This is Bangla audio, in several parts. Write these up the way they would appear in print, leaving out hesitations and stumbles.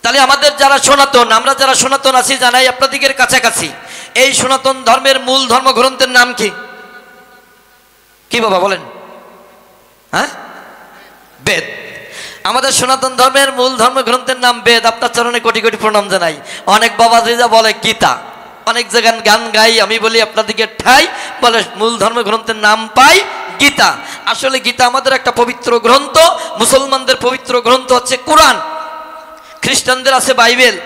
তাহলে আমাদের যারা সনাতন, আমরা যারা সনাতন আছি জানাই আপনাদের কাছাকাছি, এই সনাতন ধর্মের মূল ধর্মগ্রন্থের নাম কি? কি বাবা বলেন? হ্যাঁ, বেদ। আমাদের সনাতন ধর্মের মূল ধর্মগ্রন্থের নাম বেদ। আপনার চরণে কোটি কোটি প্রণাম জানাই। অনেক বাবাজিরা বলে গীতা, অনেক জায়গায় গান গাই, আমি বলি আপনাদেরকে ঠাই বলে মূল ধর্মগ্রন্থের নাম পাই গীতা। আসলে গীতা আমাদের একটা পবিত্র গ্রন্থ। মুসলমানদের পবিত্র গ্রন্থ হচ্ছে কোরআন, খ্রিস্টানদের আছে বাইবেল,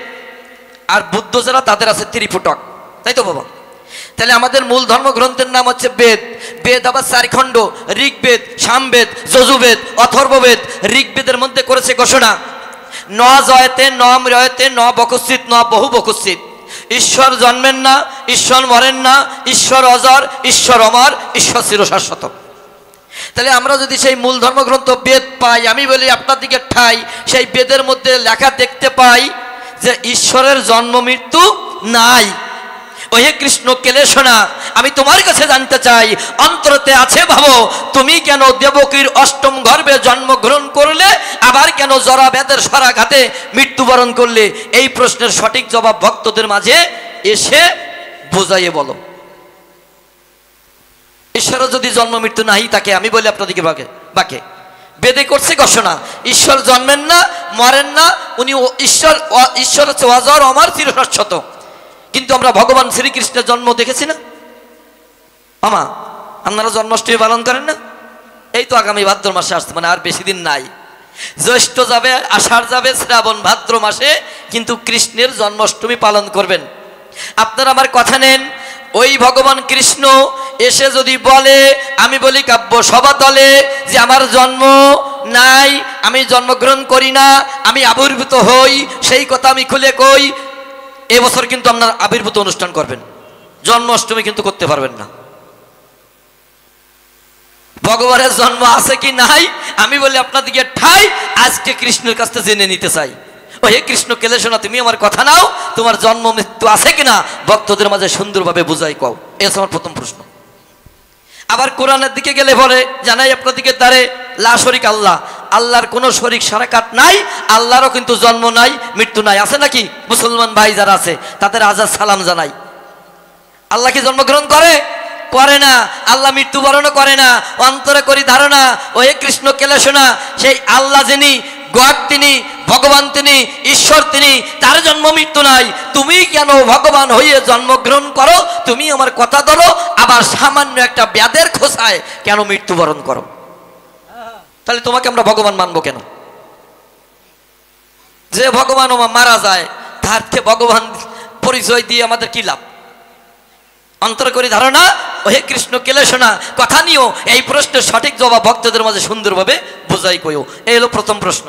আর বুদ্ধ যারা তাদের আছে ত্রিপিটক, তাই তো বাবা? তাহলে আমাদের মূল ধর্মগ্রন্থের নাম হচ্ছে বেদ। বেদ আবার 4 খণ্ড, ঋগ্বেদ, সামবেদ, যজুর্বেদ, অথর্ববেদ। ঋগ্বেদের মধ্যে করেছে ঘোষণা, ন জয়তে ন মৃয়তে ন বকশ্চিত ন বহু বকশ্চিত। ঈশ্বর জন্মেন না, ঈশ্বর মরেন না, ঈশ্বর অজর, ঈশ্বর অমর, ঈশ্বর চিরশাশ্বত। তাহলে আমরা যদি সেই মূল ধর্মগ্রন্থ বেদ পাই, আমি বলি আপনাদিকে ঠাই, সেই বেদের মধ্যে লেখা দেখতে পাই যে ঈশ্বরের জন্ম মৃত্যু নাই। ওহে কৃষ্ণ কেলেশনা, আমি তোমার কাছে জানতে চাই, অন্তরতে আছে ভাবো, তুমি কেন দেবকীর অষ্টম গর্ভে জন্মগ্রহণ করলে, আবার কেন জরা বেদের সরাঘাতে মৃত্যুবরণ করলে? এই প্রশ্নের সঠিক জবাব ভক্তদের মাঝে এসে বোঝাইয়ে বলো। ঈশ্বরের যদি জন্ম মৃত্যু নাই থাকে, আমি বলি আপনাদেরকে বাকে বেদে করছে ঘোষণা, ঈশ্বর জন্মেন না, মরেন না, উনি ঈশ্বর হচ্ছে অজর অমর চিরশাশ্বত। কিন্তু আমরা ভগবান শ্রীকৃষ্ণের জন্ম দেখেছি না মামা? আপনারা জন্মাষ্টমী পালন করেন না? এই তো আগামী ভাদ্র মাসে আসছে, মানে আর বেশি দিন নাই। জ্যৈষ্ঠ যাবে, আষাঢ় যাবে, শ্রাবণ ভাদ্র মাসে কিন্তু কৃষ্ণের জন্মাষ্টমী পালন করবেন। আপনারা আমার কথা নেন, ওই ভগবান কৃষ্ণ এসে যদি বলে, আমি বলি কাব্য সভাতলে যে আমার জন্ম নাই, আমি জন্মগ্রহণ করি না, আমি আবির্ভূত হই, সেই কথা আমি খুলে কই, এবছর কিন্তু আপনার আবির্ভূত অনুষ্ঠান করবেন, জন্মাষ্টমী কিন্তু করতে পারবেন না। ভগবানের জন্ম আছে কি নাই, আমি বলি আপনাদেরকে ঠাই আজকে কৃষ্ণের কাছ থেকে জেনে নিতে চাই। ও হে কৃষ্ণ কেলেশনা, তুমি আমার কথা নাও, তোমার জন্ম মৃত্যু আছে কিনা ভক্তদের মাঝে সুন্দরভাবে বুঝাই কও। এই হচ্ছে আমার প্রথম প্রশ্ন। আবার কোরআনের দিকে গেলে পরে জানাই আপনাদেরকে তারে লা শরীক আল্লাহ, আল্লাহর কোনো শরীক শারাকাত নাই, আল্লাহরও কিন্তু জন্ম নাই, মৃত্যু নাই। আছে নাকি? মুসলমান ভাই যারা আছে তাদের আজাদ সালাম জানাই। আল্লাহ কি জন্মগ্রহণ করে না, আল্লাহ মৃত্যুবরণও করে না, অন্তরে করি ধারণা। ওহে কৃষ্ণ কেলেশনা, সেই আল্লাহ যিনি গড, তিনি ভগবান, তিনি ঈশ্বর, তিনি তার জন্ম মৃত্যু নাই। তুমি কেন ভগবান হয়ে জন্মগ্রহণ করো? তুমি আমার কথা ধরো, আবার সামান্য একটা ব্যাধের খোঁচায় কেন মৃত্যুবরণ করো? তাহলে তোমাকে আমরা ভগবান মানবো কেন? যে ভগবান মারা যায়, তার থেকে ভগবান পরিচয় দিয়ে আমাদের কি লাভ? অন্তর করি ধারণা। ওহে কৃষ্ণ কেলেশনা, কথা নিও, এই প্রশ্নের সঠিক জবাব ভক্তদের মাঝে সুন্দরভাবে বোঝাই কইও। এই হলো প্রথম প্রশ্ন।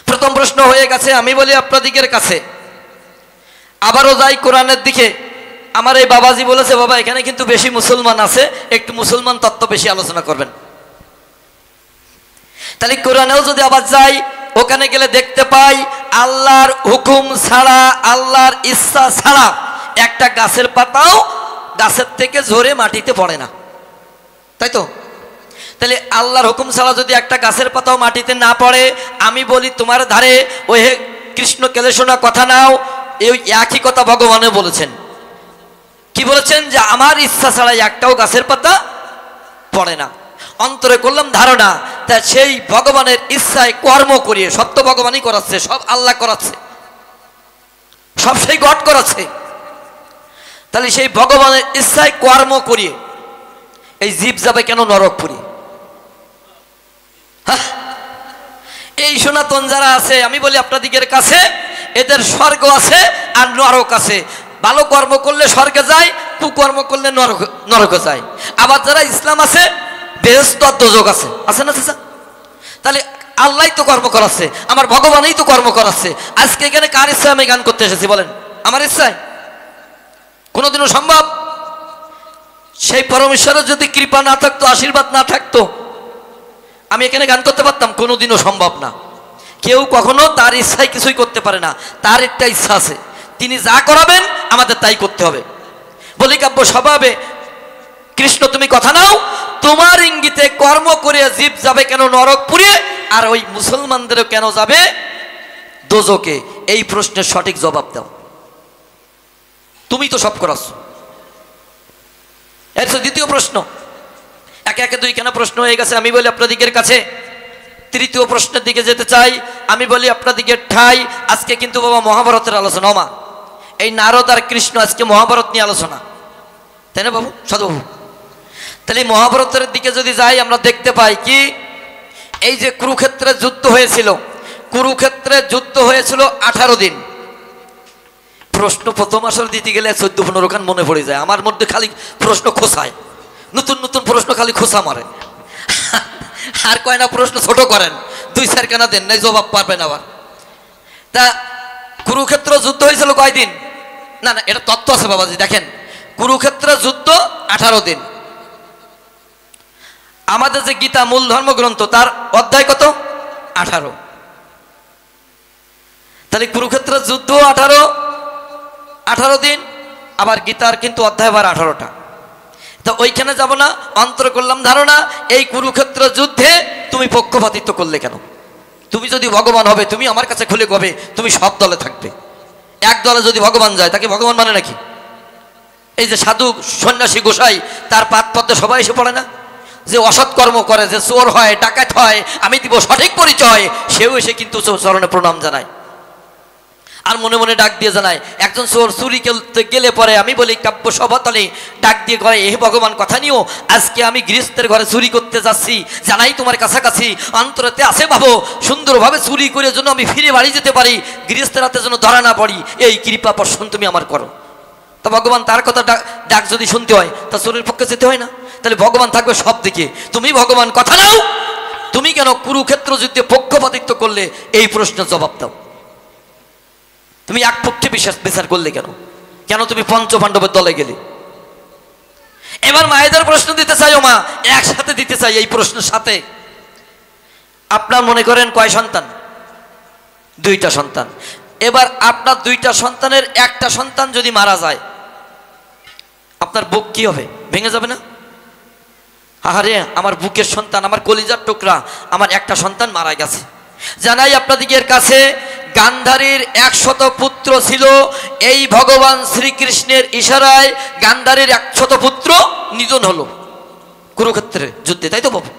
প্রথম প্রশ্ন হয়ে গেছে, আমি বলি আপনাদিকের কাছে আবারও যাই কোরআনের দিকে। আমার এই বাবাজি বলেছে, বাবা এখানে কিন্তু বেশি মুসলমান আছে, একটু মুসলমান তত্ত্ব বেশি আলোচনা করবেন। তাহলে কোরআনেও যদি আবার যাই, ওখানে গেলে দেখতে পাই আল্লাহর হুকুম ছাড়া, আল্লাহর ইচ্ছা ছাড়া একটা গাছের পাতাও গাছের থেকে ঝরে মাটিতে পড়ে না, তাই তো? তাহলে আল্লাহর হুকুম ছাড়া যদি একটা গাছের পাতাও মাটিতে না পড়ে, আমি বলি তোমার ধারে ওই হে কৃষ্ণ কেলেশনা কথা নাও, এই একই কথা ভগবানে বলেছেন। কি বলেছেন? যে আমার ইচ্ছা ছাড়া একটাও গাছের পাতা পড়ে না। অন্তরে করলাম ধারণা, তা সেই ভগবানের ইচ্ছায় কর্ম করিয়ে, সব তো ভগবানই করাচ্ছে, সব আল্লাহ করাচ্ছে, সব সেই গড করাচ্ছে। তাহলে সেই ভগবানের ইচ্ছায় কর্ম করিয়ে এই জীব যাবে কেন নরকপুরী? এই সনাতন যারা আছে, আমি বলি আপনাদিকের কাছে, এদের স্বর্গ আছে আর নরক আছে। ভালো কর্ম করলে স্বর্গে যায়, কুকর্ম করলে নরকে যায়। আবার যারা ইসলাম আছে, বেহেশত আর দোজখ আছে, আছে না চাচা? তাহলে আল্লাহ তো কর্ম করাচ্ছে, আমার ভগবানই তো কর্ম করাচ্ছে। আজকে এখানে কার ইচ্ছায় আমি গান করতে এসেছি বলেন? আমার ইচ্ছায়? কোনোদিনও সম্ভব? সেই পরমেশ্বরের যদি কৃপা না থাকতো, আশীর্বাদ না থাকতো, আমি এখানে গান করতে পারতাম? কোনোদিনও সম্ভব না। কেউ কখনো তার ইচ্ছায় কিছুই করতে পারে না, তার একটা ইচ্ছা আছে, তিনি যা করাবেন আমাদের তাই করতে হবে। বলি কাব্য স্বভাবে, কৃষ্ণ তুমি কথা নাও, তোমার ইঙ্গিতে কর্ম করে জীব যাবে কেন নরকপুরে, আর ওই মুসলমানদেরও কেন যাবে দোজকে? এই প্রশ্নের সঠিক জবাব দাও। তুমি তো সব করাচ্ছ। এর দ্বিতীয় প্রশ্ন, একে একে দুইখানা প্রশ্ন হয়ে গেছে। আমি বলি আপনাদিকের কাছে তৃতীয় প্রশ্নের দিকে যেতে চাই। আমি বলি আপনাদিকে ঠাই। আজকে কিন্তু বাবা মহাভারতের আলোচনা। মা এই নারদ আর কৃষ্ণ আজকে মহাভারত নিয়ে আলোচনা, তাই না বাবু, সাধুবাবু? তাহলে মহাভারতের দিকে যদি যাই, আমরা দেখতে পাই কি এই যে কুরুক্ষেত্রে যুদ্ধ হয়েছিল, কুরুক্ষেত্রে যুদ্ধ হয়েছিল 18 দিন। প্রশ্ন প্রথম আসর দিতে গেলে 14-15 খান মনে পড়ে যায়। আমার মধ্যে খালি প্রশ্ন খোসায়, নতুন নতুন প্রশ্ন খালি খোসা মারে। আর কয় না প্রশ্ন ছোট করেন, 2-4 খানা দেন, নাই জবাব পারবেন আবার। তা কুরুক্ষেত্র যুদ্ধ হয়েছিল কয়দিন? না না, এটা তত্ত্ব আছে বাবাজি। দেখেন, কুরুক্ষেত্র যুদ্ধ 18 দিন। আমাদের যে গীতা মূল ধর্মগ্রন্থ, তার অধ্যায় কত? 18। তাহলে কুরুক্ষেত্র যুদ্ধ 18 দিন, আবার গীতার কিন্তু অধ্যায় আবার 18টা। তো ওইখানে যাব না, অন্তর করলাম ধারণা। এই কুরুক্ষেত্র যুদ্ধে তুমি পক্ষপাতিত্ব করলে কেন? তুমি যদি ভগবান হবে, তুমি আমার কাছে খুলে কবে তুমি সব দলে থাকবে। এক দলে যদি ভগবান যায়, তাকে ভগবান মানে নাকি? এই যে সাধু সন্ন্যাসী গোসাই, তার পাত পদ্মে সবাই এসে পড়ে না? যে অসৎ কর্ম করে, যে চোর হয়, ডাকাত হয়, আমি দিব সঠিক পরিচয়, সেও এসে কিন্তু চরণে প্রণাম জানায়, আর মনে মনে ডাক দিয়ে জানায়। একজন চোর চুরি করতে গেলে পরে আমি বলি কাব্য সভাতলে ডাক দিয়ে করে, এ ভগবান কথা নিও, আজকে আমি গৃহস্থের ঘরে চুরি করতে যাচ্ছি, জানাই তোমার কাছাকাছি, অন্তরেতে আছে ভাবো, সুন্দরভাবে চুরি করে যেন আমি ফিরে বাড়ি যেতে পারি, গৃহস্থের হাতে যেন ধরা না পড়ি, এই কৃপা বর্ষণ তুমি আমার করো। তা ভগবান তার কথা ডাক যদি শুনতে হয়, তা চোরের পক্ষে যেতে হয় না? তাহলে ভগবান থাকবে সব দিকে। তুমি ভগবান কথা নাও, তুমি কেন কুরুক্ষেত্র যুদ্ধে পক্ষপাতিত্ব করলে? এই প্রশ্নের জবাব দাও। তুমি এক পক্ষে বিচার করলে কেন? কেন তুমি পঞ্চপাণ্ডবের দলে গেলে? এবার মায়েদের প্রশ্ন দিতে চাই। ও মা, একসাথে দিতে চাই এই প্রশ্নের সাথে। আপনার মনে করেন কয় সন্তান? 2টা সন্তান। এবার আপনার 2টা সন্তানের একটা সন্তান যদি মারা যায়, আপনার বুক কি হবে? ভেঙে যাবে না? আহারে, আমার বুকের সন্তান, আমার কলিজার টুকরা, আমার একটা সন্তান মারা গেছে। জানাই আপনাদের কাছে, গান্ধারীর 100 পুত্র ছিল। এই ভগবান শ্রীকৃষ্ণের ইশারায় গান্ধারীর 100 পুত্র নিধন হলো কুরুক্ষেত্রের যুদ্ধে, তাই তো বাবু?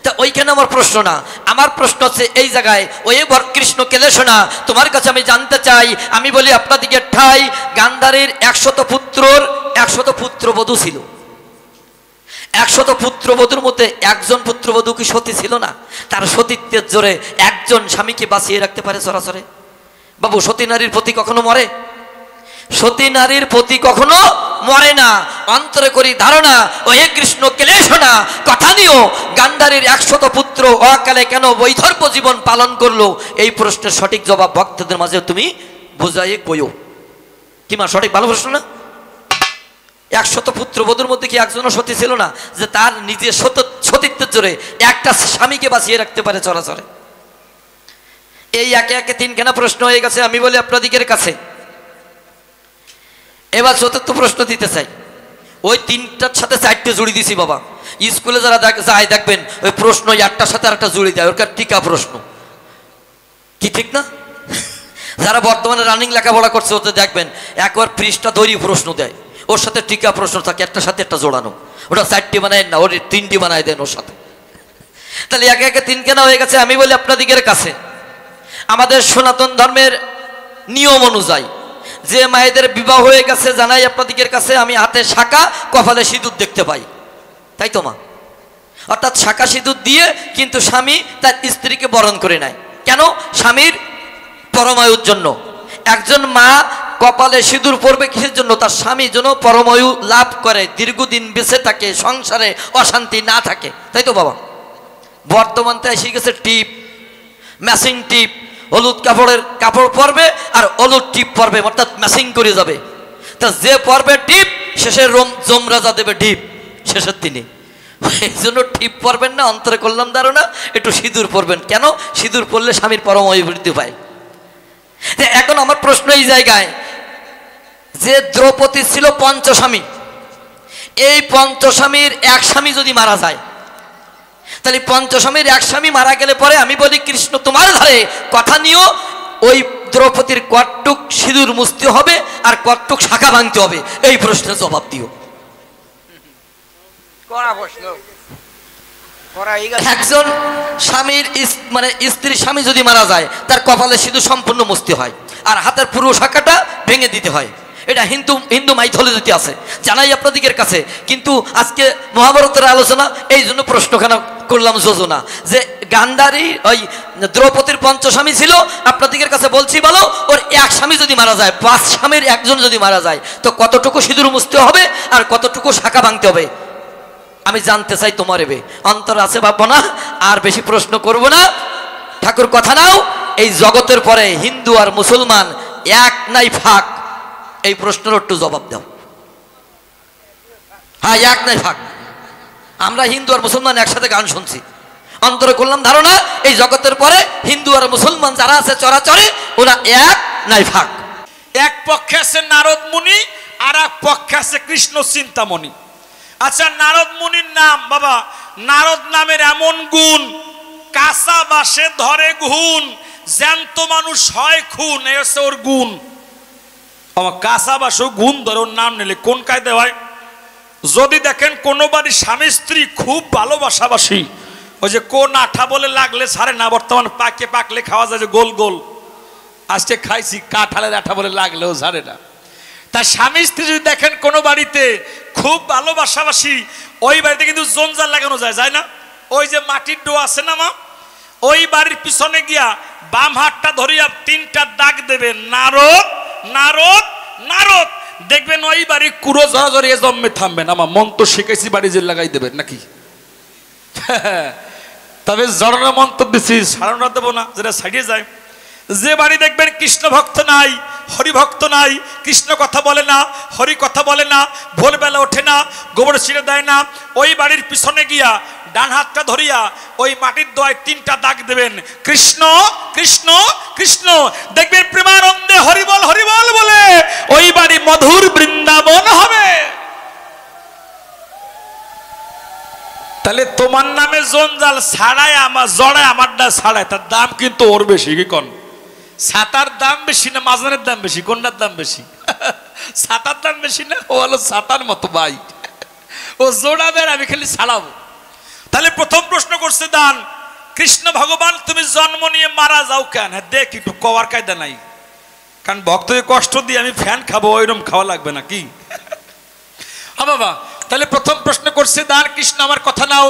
তা ওইখানে আমার প্রশ্ন না, আমার প্রশ্ন হচ্ছে এই জায়গায়, ওই কৃষ্ণ কেলে শোনা, তোমার কাছে আমি জানতে চাই। আমি বলি আপনাদিকে ঠাই, গান্ধারীর 100 পুত্রর 100 পুত্রবধূ ছিল। 100 পুত্রবধূর মধ্যে একজন পুত্রবধূ কি সতী ছিল না? তার সতীত্বের জোরে একজন স্বামীকে বাঁচিয়ে রাখতে পারে সরাসরি? বাবু, সতী নারীর প্রতি কখনো মরে? সতী নারীর প্রতি কখনো মরে না। অন্তরে করি ধারণা, ও হে কৃষ্ণ কেলেশ না, কথা নিও, গান্ধারীর 100 পুত্র অকালে কেন বৈধর্য জীবন পালন করলো? এই প্রশ্নের সঠিক জবাব ভক্তদের মাঝে তুমি বুঝাইয়ে কইও। কি মা, সঠিক ভালো প্রশ্ন না? 100 পুত্রবধূর মধ্যে কি একজনও সতী ছিল না, যে তার নিজের সতীত্বের জোরে একটা স্বামীকে বাঁচিয়ে রাখতে পারে চরাচরে? এই একে একে 3খানা প্রশ্ন হয়ে গেছে। আমি বলি আপনাদিকের কাছে, এবার 4র্থ প্রশ্ন দিতে চাই। ওই 3টার সাথে 4টে জুড়ি দিছি বাবা। স্কুলে যারা যায় দেখবেন, ওই প্রশ্ন 1টার সাথে আরেকটা জুড়ি দেয়, ওর টিকা প্রশ্ন। কি ঠিক না? যারা বর্তমানে রানিং লেখাপড়া করছে, ওতে দেখবেন একবার পৃষ্ঠা ধরি প্রশ্ন দেয়, ওর সাথে টিকা প্রশ্ন থাকে, একটার সাথে একটা জোড়ানো। ওটা 4টি বানায় না, ওর 3টি বানায় দেন ওর সাথে। তাহলে একে একে 3খানা হয়ে গেছে। আমি বলি আপনাদিকের কাছে, আমাদের সনাতন ধর্মের নিয়ম অনুযায়ী যে মায়েদের বিবাহ হয়ে গেছে, জানাই আপনাদিকের কাছে, আমি হাতে শাঁখা, কপালে সিঁদুর দেখতে পাই, তাই তো মা? অর্থাৎ শাঁখা সিঁদুর দিয়ে কিন্তু স্বামী তার স্ত্রীকে বরণ করে নেয়। কেন? স্বামীর পরমায়ুর জন্য। একজন মা কপালে সিঁদুর পরবে কিসের জন্য? তার স্বামী যেন পরমায়ু লাভ করে, দীর্ঘদিন বেঁচে থাকে, সংসারে অশান্তি না থাকে, তাই তো বাবা? বর্তমান তো এসে গেছে টিপ, ম্যাচিং টিপ। হলুদ কাপড় পরবে আর হলুদ টিপ পরবে, অর্থাৎ ম্যাচিং করে যাবে। তা যে পরবে টিপ, শেষের জমরাজা দেবে টিপ শেষের দিনে। এই জন্য টিপ পরবেন না, অন্তরে করলাম ধারণা, একটু সিঁদুর পরবেন। কেন? সিঁদুর পরলে স্বামীর পরমায়ু বৃদ্ধি পায়। এখন আমার প্রশ্ন এই জায়গায়, যে দ্রৌপদী ছিল 5 স্বামী, এই 5 স্বামীর এক স্বামী যদি মারা যায়, তাহলে 5 স্বামীর এক স্বামী মারা গেলে পরে আমি বলি কৃষ্ণ তোমার ধারে কথা নিও, ওই দ্রৌপদীর কটটুক সিঁদুর মুছতে হবে আর কটটুক শাখা ভাঙতে হবে? এই প্রশ্নের জবাব দিও। একজন স্বামীর মানে স্ত্রীর স্বামী যদি মারা যায় তার কপালে সিঁদুর সম্পূর্ণ মুছতে হয় আর হাতের পুরো শাখাটা ভেঙে দিতে হয়। এটা হিন্দু মাইথোলজিতে আছে, জানাই আপনাদের কাছে। কিন্তু আজকে মহাভারতের আলোচনা, এই জন্য প্রশ্নখানা করলাম যোজনা, যে গান্ধারী ওই দ্রৌপদীর পঞ্চস্বামী ছিল। আপনাদের কাছে বলছি, বলো ওর এক স্বামী যদি মারা যায়, 5 স্বামীর একজন যদি মারা যায়, তো কতটুকু সিঁদুর মুছতে হবে আর কতটুকু শাখা ভাঙতে হবে? আমি জানতে চাই তোমার এবে অন্তর আছে ভাববো না, আর বেশি প্রশ্ন করব না। ঠাকুর কথা নাও, এই জগতের পরে হিন্দু আর মুসলমান এক নাই ফাঁক? এই প্রশ্নের একটু জবাব দাও। হ্যাঁ, এক নাই ফাঁক। আমরা হিন্দু আর মুসলমান একসাথে গান শুনছি, অন্তরে করলাম ধারণা এই জগতের পরে হিন্দু আর মুসলমান যারা আছে চরাচরে, ওরা এক নাই ফাঁক। এক পক্ষে আছে নারদ মুনি আর এক পক্ষে আছে কৃষ্ণ চিন্তামণি। আচ্ছা, নারদ মুনির নাম, বাবা নারদ নামের এমন গুণ, কাঁচা বাসে ধরে ঘুণ, জ্যান্ত মানুষ হয় খুন, এই হচ্ছে ওর গুণ। আমার কাঁচা বাসেও গুণ ধরে ওর নাম নিলে কোন কায়দা হয়? যদি দেখেন কোনো বাড়ির স্বামী স্ত্রী খুব ভালোবাসাবাসি, ওই যে কোন আঠা বলে লাগলে ছাড়ে না, বর্তমান পাকলে খাওয়া যায় যে গোল গোল, আজকে খাইছি কাঁঠালের আঠা বলে লাগলেও ছাড়ে না। তার স্বামী স্ত্রী যদি দেখেন কোনো বাড়িতে খুব ভালোবাসাবাসি, ওই বাড়িতে কিন্তু জঞ্জাল লাগানো যায় না? ওই যে মাটির ডো আছে না মা, ওই বাড়ির পিছনে গিয়া বাম হাতটা ধরিয়া 3টা দাগ দেবেন, নারদ নারদ নারদ, দেখবেন ওই বাড়ি কুড়ো জড়াজড়ি জন্মে থামবেন। আমার মন তো শিখেছি, বাড়ি যে লাগাই দেবেন নাকি? তবে জড়ানো মন্ত্র দিচ্ছি, সারানো দেবো না, যেটা সাইডে যায়। যে বাড়ি দেখবেন কৃষ্ণ ভক্ত নাই, হরি ভক্ত নাই, কৃষ্ণ কথা বলে না, হরি কথা বলে না, ভোরবেলা ওঠে না, গোবর ছিঁড়ে দেয় না, ওই বাড়ির পিছনে গিয়া ডান হাতটা ধরিয়া ওই মাটির দোয়ায় 3টা দাগ দেবেন, কৃষ্ণ কৃষ্ণ কৃষ্ণ, দেখবেন প্রেমানন্দে হরিবল হরিবল বলে ওই বাড়ি মধুর বৃন্দাবন হবে। তাহলে তোমার নামে জঞ্জাল ছাড়ায় আমার জড়ায় আমারটা ছাড়ায়, তার দাম কিন্তু ওর বেশি। কি কোন ছাতার দাম বেশি না মাজানের দাম বেশি? কোনটার দাম বেশি? ছাতার দাম বেশি না? ও হলো ছাতার মতো ভাই, ও জোড়াবে আর আমি খালি ছাড়াবো। তাহলে প্রথম প্রশ্ন করছে দান, কৃষ্ণ ভগবান তুমি জন্ম নিয়ে মারা যাও কেন? হ্যাঁ দেখ একটু কওয়ার কায়দা নাই, কারণ ভক্তকে কষ্ট দিয়ে আমি ফ্যান খাবো, ওইরকম খাওয়া লাগবে না কি? হ্যাঁ বাবা, তাহলে প্রথম প্রশ্ন করছে দান, কৃষ্ণ আমার কথা নাও।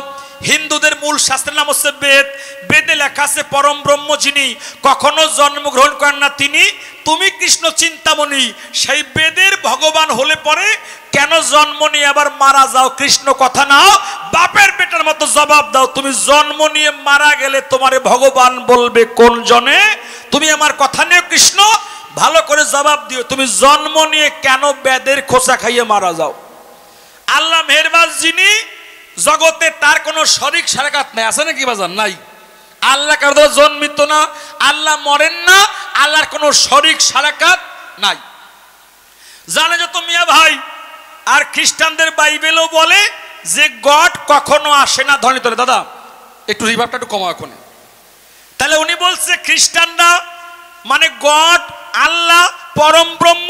হিন্দুদের মূল শাস্ত্রের নাম হচ্ছে বেদ। বেদে লেখা আছে পরম ব্রহ্ম যিনি কখনো জন্মগ্রহণ করেন না তিনি, তুমি কৃষ্ণ চিন্তামণি। সেই বেদের ভগবান হলে পরে কেন জন্ম নিয়ে আবার মারা যাও? কৃষ্ণ কথা নাও, বাপের বেটার মতো জবাব দাও। তুমি জন্ম নিয়ে মারা গেলে তোমারে ভগবান বলবে কোন জনে? তুমি আমার কথা নিয়ে কৃষ্ণ ভালো করে জবাব দিও, তুমি জন্ম নিয়ে কেন বেদের খোঁচা খাইয়ে মারা যাও? আল্লাহ মেহেরবান যিনি জগতে, তার কোনো শরিক সারাকাত নাই, আছে নাকি বাজার? নাই। আল্লাহ কারো জন্মিত না, আল্লাহ মরেন না, আল্লাহর কোনো শরিক সারাকাত নাই। জানে যত মিয়া ভাই, আর খ্রিস্টানদের বাইবেলও বলে যে গড কখনো আসে না। ধনী তোলে দাদা একটু রিভাবটা একটু কমা এখন। তাহলে উনি বলছে খ্রিস্টানরা মানে গড আল্লাহ পরম ব্রহ্ম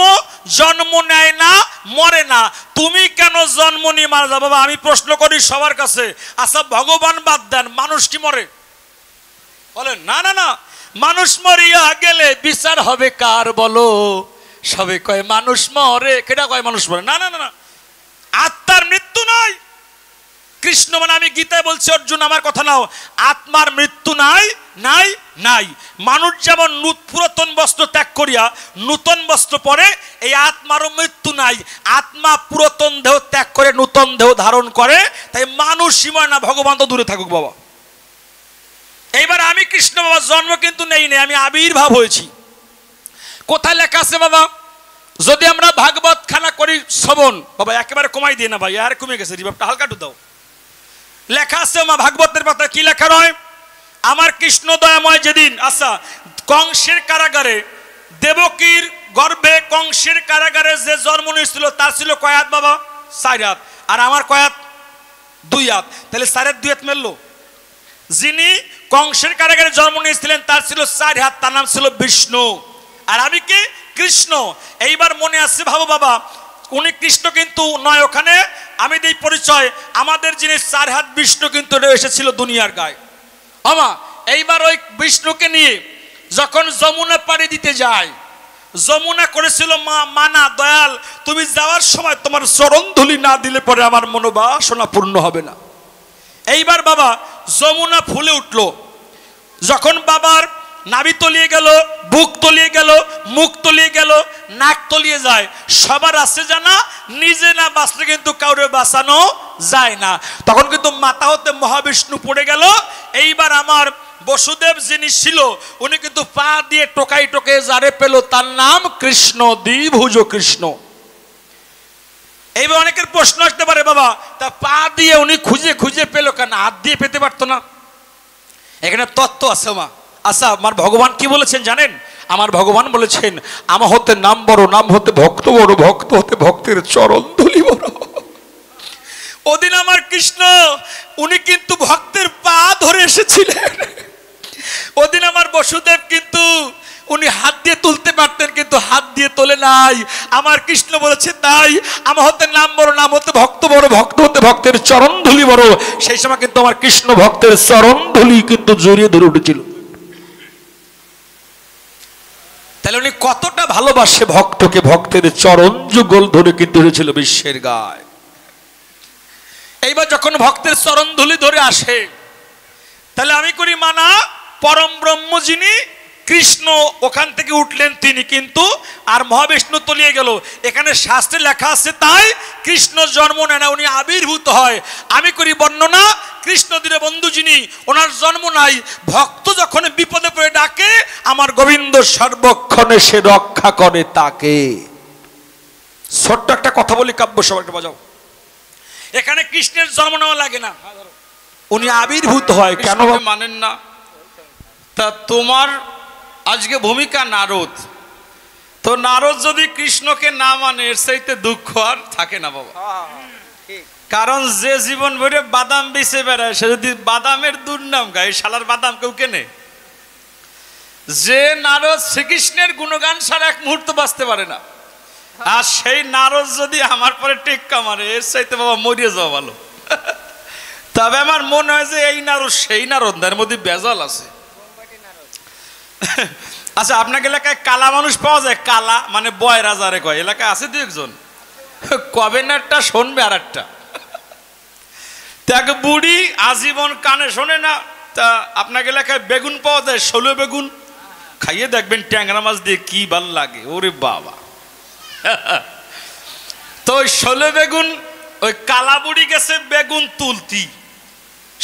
জন্ম নেয় না, মরে না, তুমি কেন জন্ম নিয়ে মারা যাও? বাবা আমি প্রশ্ন করি সবার কাছে, আচ্ছা ভগবান বাদ দেন, মানুষ কি মরে? বলেন না না না, মানুষ মরিয়া গেলে বিচার হবে কার বলো? সবে কয় মানুষ মরে, কেটা কয় মানুষ মরে? না না না, আত্মার মৃত্যু নয়। কৃষ্ণ মানে আমি গীতায় বলছি, অর্জুন আমার কথা নাও, আত্মার মৃত্যু নাই নাই নাই। মানুষ যেমন পুরাতন বস্ত্র ত্যাগ করিয়া নূতন বস্ত্র পরে, এই আত্মারও মৃত্যু নাই। আত্মা পুরাতন দেহ ত্যাগ করে নূতন দেহ ধারণ করে, তাই মানুষ সীমা না, ভগবান তো দূরে থাকুক বাবা। এইবার আমি কৃষ্ণ বাবা জন্ম কিন্তু নেই নেই, আমি আবির্ভাব হয়েছি। কোথায় লেখা আছে বাবা? যদি আমরা ভাগবত খানা করি শ্রবণ, বাবা একেবারে কমাই দিয়ে না ভাই, আর কমে গেছে, রিভাবটা হালকা একটু দাও। লেখা আছে মা ভাগবতের পাতা, কি লেখা রয়? আমার কৃষ্ণ দয়াময় যেদিন, আচ্ছা কংসের কারাগারে, দেবকীর গর্ভে কংসের কারাগারে যে জন্ম নিয়েছিল তার ছিল কয় হাত বাবা? 4 হাত। আর আমার কয় হাত? 2 হাত। তাহলে 4 হাত 2 হাত মেললো। যিনি কংসের কারাগারে জন্ম নিয়েছিলেন, তার ছিল 4 হাত, তার নাম ছিল বিষ্ণু, আর আমি কি কৃষ্ণ। এইবার মনে আছে ভাবো বাবা, উনি কৃষ্ণ কিন্তু নয়, ওখানে আমি দিই পরিচয়, আমাদের যিনি 4 হাত বিষ্ণু কিন্তু এসেছিল দুনিয়ার গায়ে। আমা এইবার ওই বিষ্ণুকে নিয়ে যখন যমুনা পাড়ি দিতে যায়, যমুনা করেছিল মানা দয়াল, তুমি যাওয়ার সময় তোমার চরণ ধুলি না দিলে পরে আমার মনোবাসনা পূর্ণ হবে না। এইবার বাবা যমুনা ফুলে উঠল, যখন বাবার নাভি তলিয়ে গেল, বুক তলিয়ে গেল, মুখ তলিয়ে গেল, নাক তলিয়ে যায়, সবার আছে জানা, নিজে না বাঁচলে কিন্তু কাউরে বাঁচানো যায় না। তখন কিন্তু মাথা হতে মহাবিষ্ণু পড়ে গেল। এইবার আমার বসুদেব যিনি ছিল উনি কিন্তু পা দিয়ে টোকাই টোকে যারে পেল তার নাম কৃষ্ণ, দ্বিভুজ কৃষ্ণ। এইবার অনেকের প্রশ্ন আসতে পারে, বাবা তা পা দিয়ে উনি খুঁজে খুঁজে পেল কেন, হাত দিয়ে পেতে পারতো না? এখানে তত্ত্ব আছে মা। আচ্ছা, আমার ভগবান কি বলেছেন জানেন? আমার ভগবান বলেছেন, আমার হতে নাম বড়, নাম হতে ভক্ত বড়, ভক্ত হতে ভক্তের চরণ ধুলি বড়। ওদিন আমার কৃষ্ণ উনি কিন্তু ভক্তের পা ধরে এসেছিলেন। ওদিন আমার বসুদেব কিন্তু উনি হাত দিয়ে তুলতে পারতেন, কিন্তু হাত দিয়ে তোলে নাই। আমার কৃষ্ণ বলেছে তাই, আমার হতে নাম বড়, নাম হতে ভক্ত বড়, ভক্ত হতে ভক্তের চরণ ধুলি বড়। সেই সময় কিন্তু আমার কৃষ্ণ ভক্তের চরণ ধুলি কিন্তু জড়িয়ে ধরে উঠেছিল। তাহলে উনি কতটা ভালোবাসে ভক্তকে, ভক্তের চরণ যুগল ধরে কিন্তু হয়েছিল বিশ্বের গায়। এইবার যখন ভক্তের চরণ ধুলি ধরে আসে, তাহলে আমি করি মানা পরম ব্রহ্ম যিনি কৃষ্ণ ওখান থেকে উঠলেন তিনি কিন্তু, আর মহাবিষ্ণু তলিয়ে গেল। এখানে শাস্ত্রে লেখা আছে তাই কৃষ্ণ জন্ম নেয় না, উনি আবির্ভূত হয়। আমি করি বর্ণনা, কৃষ্ণ দীনবন্ধু যিনি, ওনার জন্ম নাই। ভক্ত যখন বিপদে পড়ে ডাকে, আমার গোবিন্দ সর্বক্ষণে সে রক্ষা করে তাকে। ছোট্ট একটা কথা বলি, কাব্য সবাইকে বাজাও। এখানে কৃষ্ণের জন্ম নেওয়া লাগে না, উনি আবির্ভূত হয়। কেন মানেন না? তা তোমার আজকে ভূমিকা নারদ, তো নারদ যদি কৃষ্ণকে না মানে এর চাইতে দুঃখ আর থাকে না বাবা। কারণ যে জীবন ভরে বাদাম বেচে বেড়ায়, সে যদি বাদামের দুর্নাম গায়, শালার বাদাম কেউ কেনে? যে নারদ শ্রীকৃষ্ণের গুণগান ছাড়া এক মুহূর্ত বাঁচতে পারে না, আর সেই নারদ যদি আমার পরে টেক্কা মারে, এর চাইতে বাবা মরিয়ে যাওয়া ভালো। তবে আমার মনে হয় যে এই নারদ সেই নারদ, এর মধ্যে বেজাল আছে। আচ্ছা, আপনাকে এলাকায় কালা মানুষ পাওয়া যায়? কালা মানে বয় রাজারে কয়, এলাকায় আছে দু একজন। কবে না একটা শুনবে আর একটা। তাকে বুড়ি আজীবন কানে শোনে না। তা আপনাকে এলাকায় বেগুন পাওয়া যায়, 16 বেগুন, খাইয়ে দেখবেন ট্যাংরা মাছ দিয়ে কি ভাল লাগে, ওরে বাবা। তো ওই 16 বেগুন, ওই কালা বুড়ি গেছে বেগুন তুলতি,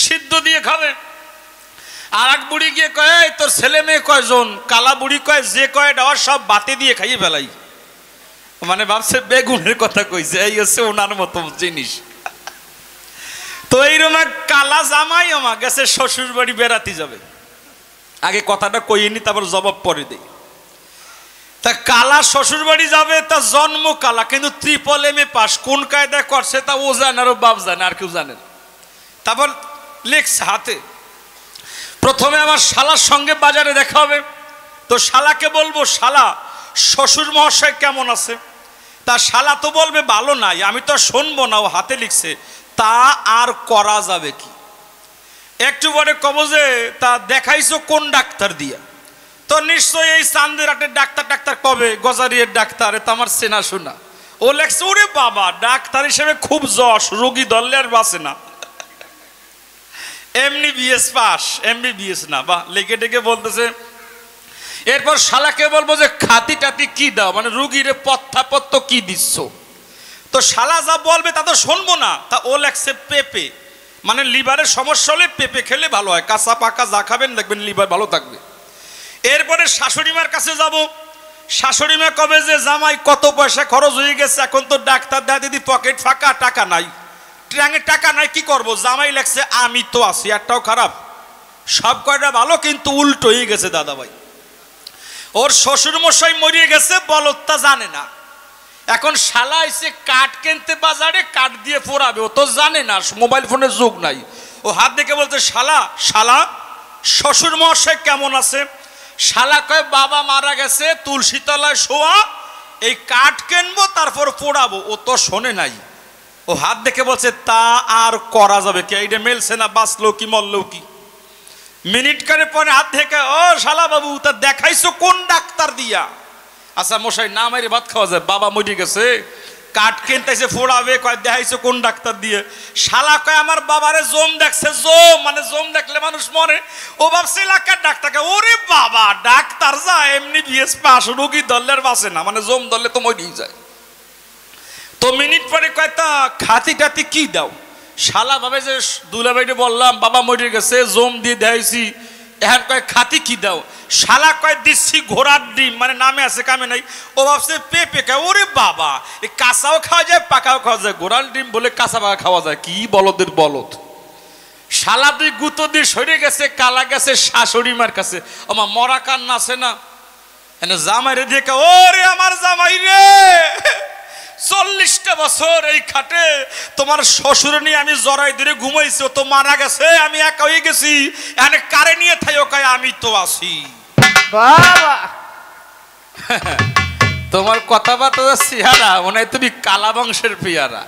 সিদ্ধ দিয়ে খাবে। আর এক বুড়ি গিয়ে কয়, তোর ছেলে মেয়ে কয়জন? কালা বুড়ি কয়, যে কয় দেওয়ার সব বাতি দিয়ে খাইয়ে ফেলাই। মানে ভাবছে বেগুনের কথা কইছে, এই হচ্ছে ওনার মতো জিনিস। তো এইরকম এক কালা জামাই আমার গেছে শ্বশুর বাড়ি বেড়াতে যাবে। আগে কথাটা কইনি, তারপর জবাব পরে দেই। তা কালা শ্বশুর বাড়ি যাবে, তা জন্ম কালা, কিন্তু ট্রিপল এম এ পাস। কোন কায়দা করছে তা ও জানে, আর বাপ জানে, আর কেউ জানে। তারপর লেখছে হাতে, প্রথমে আমার শালার সঙ্গে বাজারে দেখা হবে। তো শালাকে বলবো, শালা শ্বশুর মহাশয় কেমন আছে? তা শালা তো বলবে ভালো নাই, আমি তো শুনবো না, ও হাতে লিখছে। তা আর করা যাবে কি? একটু পরে কবজে, তা দেখাইছো কোন ডাক্তার দিয়া? তো নিশ্চয়ই এই চান্দিরহাটের ডাক্তার। ডাক্তার কবে? গজারিয়ার ডাক্তার, তো আমার চেনা শোনা। ও লেখছে, ওরে বাবা, ডাক্তার হিসেবে খুব যশ, রোগী ধরলে আর বাঁচে না, এমনি বিএস পাস, এমবিবিএস না। বা লেগে ডেকে বলতেছে। এরপর শালাকে বলবো যে খাতি টাতি কি দাও, মানে রুগীরে পথ্যাপত্য কি দিচ্ছ? তো শালা যা বলবে তা তো শুনবো না। তা ও লেখছে পেঁপে, মানে লিভারের সমস্যা হলে পেঁপে খেলে ভালো হয়, কাঁচা পাকা যা খাবেন দেখবেন লিভার ভালো থাকবে। এরপরে শাশুড়িমার কাছে যাব। শাশুড়িমা কবে যে জামাই কত পয়সা খরচ হয়ে গেছে, এখন তো ডাক্তার দেয় দিদি পকেট ফাঁকা, টাকা নাই। ট্রাঙে টাকা নাই, কি করব? জামাই লেখছে আমি তো আছি, একটাও খারাপ, সব কয়টা ভালো, কিন্তু উল্টো হয়ে গেছে দাদা ভাই। ওর শ্বশুর মশাই মরিয়ে গেছে, বলদটা জানে না। এখন শালা এসে কাঠ কিনতে বাজারে, কাঠ দিয়ে পোড়াবে, ও তো জানে না, মোবাইল ফোনের যুগ নাই। ও হাত দেখে বলছে, শালা শালা শ্বশুর মশাই কেমন আছে? শালা কয় বাবা মারা গেছে, তুলসী তলায় শোয়া, এই কাঠ কিনবো তারপর পোড়াবো। ও তো শোনে নাই, ও হাত দেখে বলছে তা আর করা যাবে কি, এইটা মেলছে না, বাঁচলো কি মরলো কি। মিনিট করে পরে হাত থেকে, ও শালা বাবু তা দেখাইছো কোন ডাক্তার দিয়া? আচ্ছা মশাই না মারি ভাত খাওয়া যায়, বাবা মরে গেছে, কাঠ কিনতেছে ফোড়াবে, কয় দেখাইছো কোন ডাক্তার দিয়ে? শালা কয় আমার বাবারে জম দেখছে, জম মানে জম দেখলে মানুষ মরে, ও ভাবছে এলাকার ডাক্তারকে। ওরে বাবা, ডাক্তার যা এমনি বিএস পাস, রোগী দলের বাসে না, মানে জম ধরলে তো মরেই যায়। তো মিনিট পরে কয় তা খাতি টাতি কি দাও? শালা ভাবে যে দুলাভাইকে বললাম বাবা মরে গেছে, জম দিয়ে দেখাইছি, এখন কয় খাতি কি দাও? শালা কয় দিচ্ছি ঘোড়ার ডিম, মানে নামে আছে কামে নাই। ও ভাবছে পেঁপে খায়। ওরে বাবা, এই কাঁচাও খাওয়া যায় পাকাও খাওয়া যায়, ঘোড়ার ডিম বলে কাঁচা পাকা খাওয়া যায়, কি বলদের বলদ। শালা দুই গুঁতো দিয়ে সরে গেছে, কালা গেছে শাশুড়ি মার কাছে। আমার মরা কান্না আছে না, এনে জামাই রে দেখে, ওরে আমার জামাই রে, 40টা বছর এই খাটে তোমার শ্বশুর নিয়ে আমি জড়াই ধরে ঘুমাইছি, ও তো মারা গেছে, আমি একা হয়ে গেছি, এখানে কারে নিয়ে থাইও? কয় আমি তো আছি। বাবা তোমার কথাবার্তা চেহারা মনে হয় তুমি কালা বংশের পেয়ারা।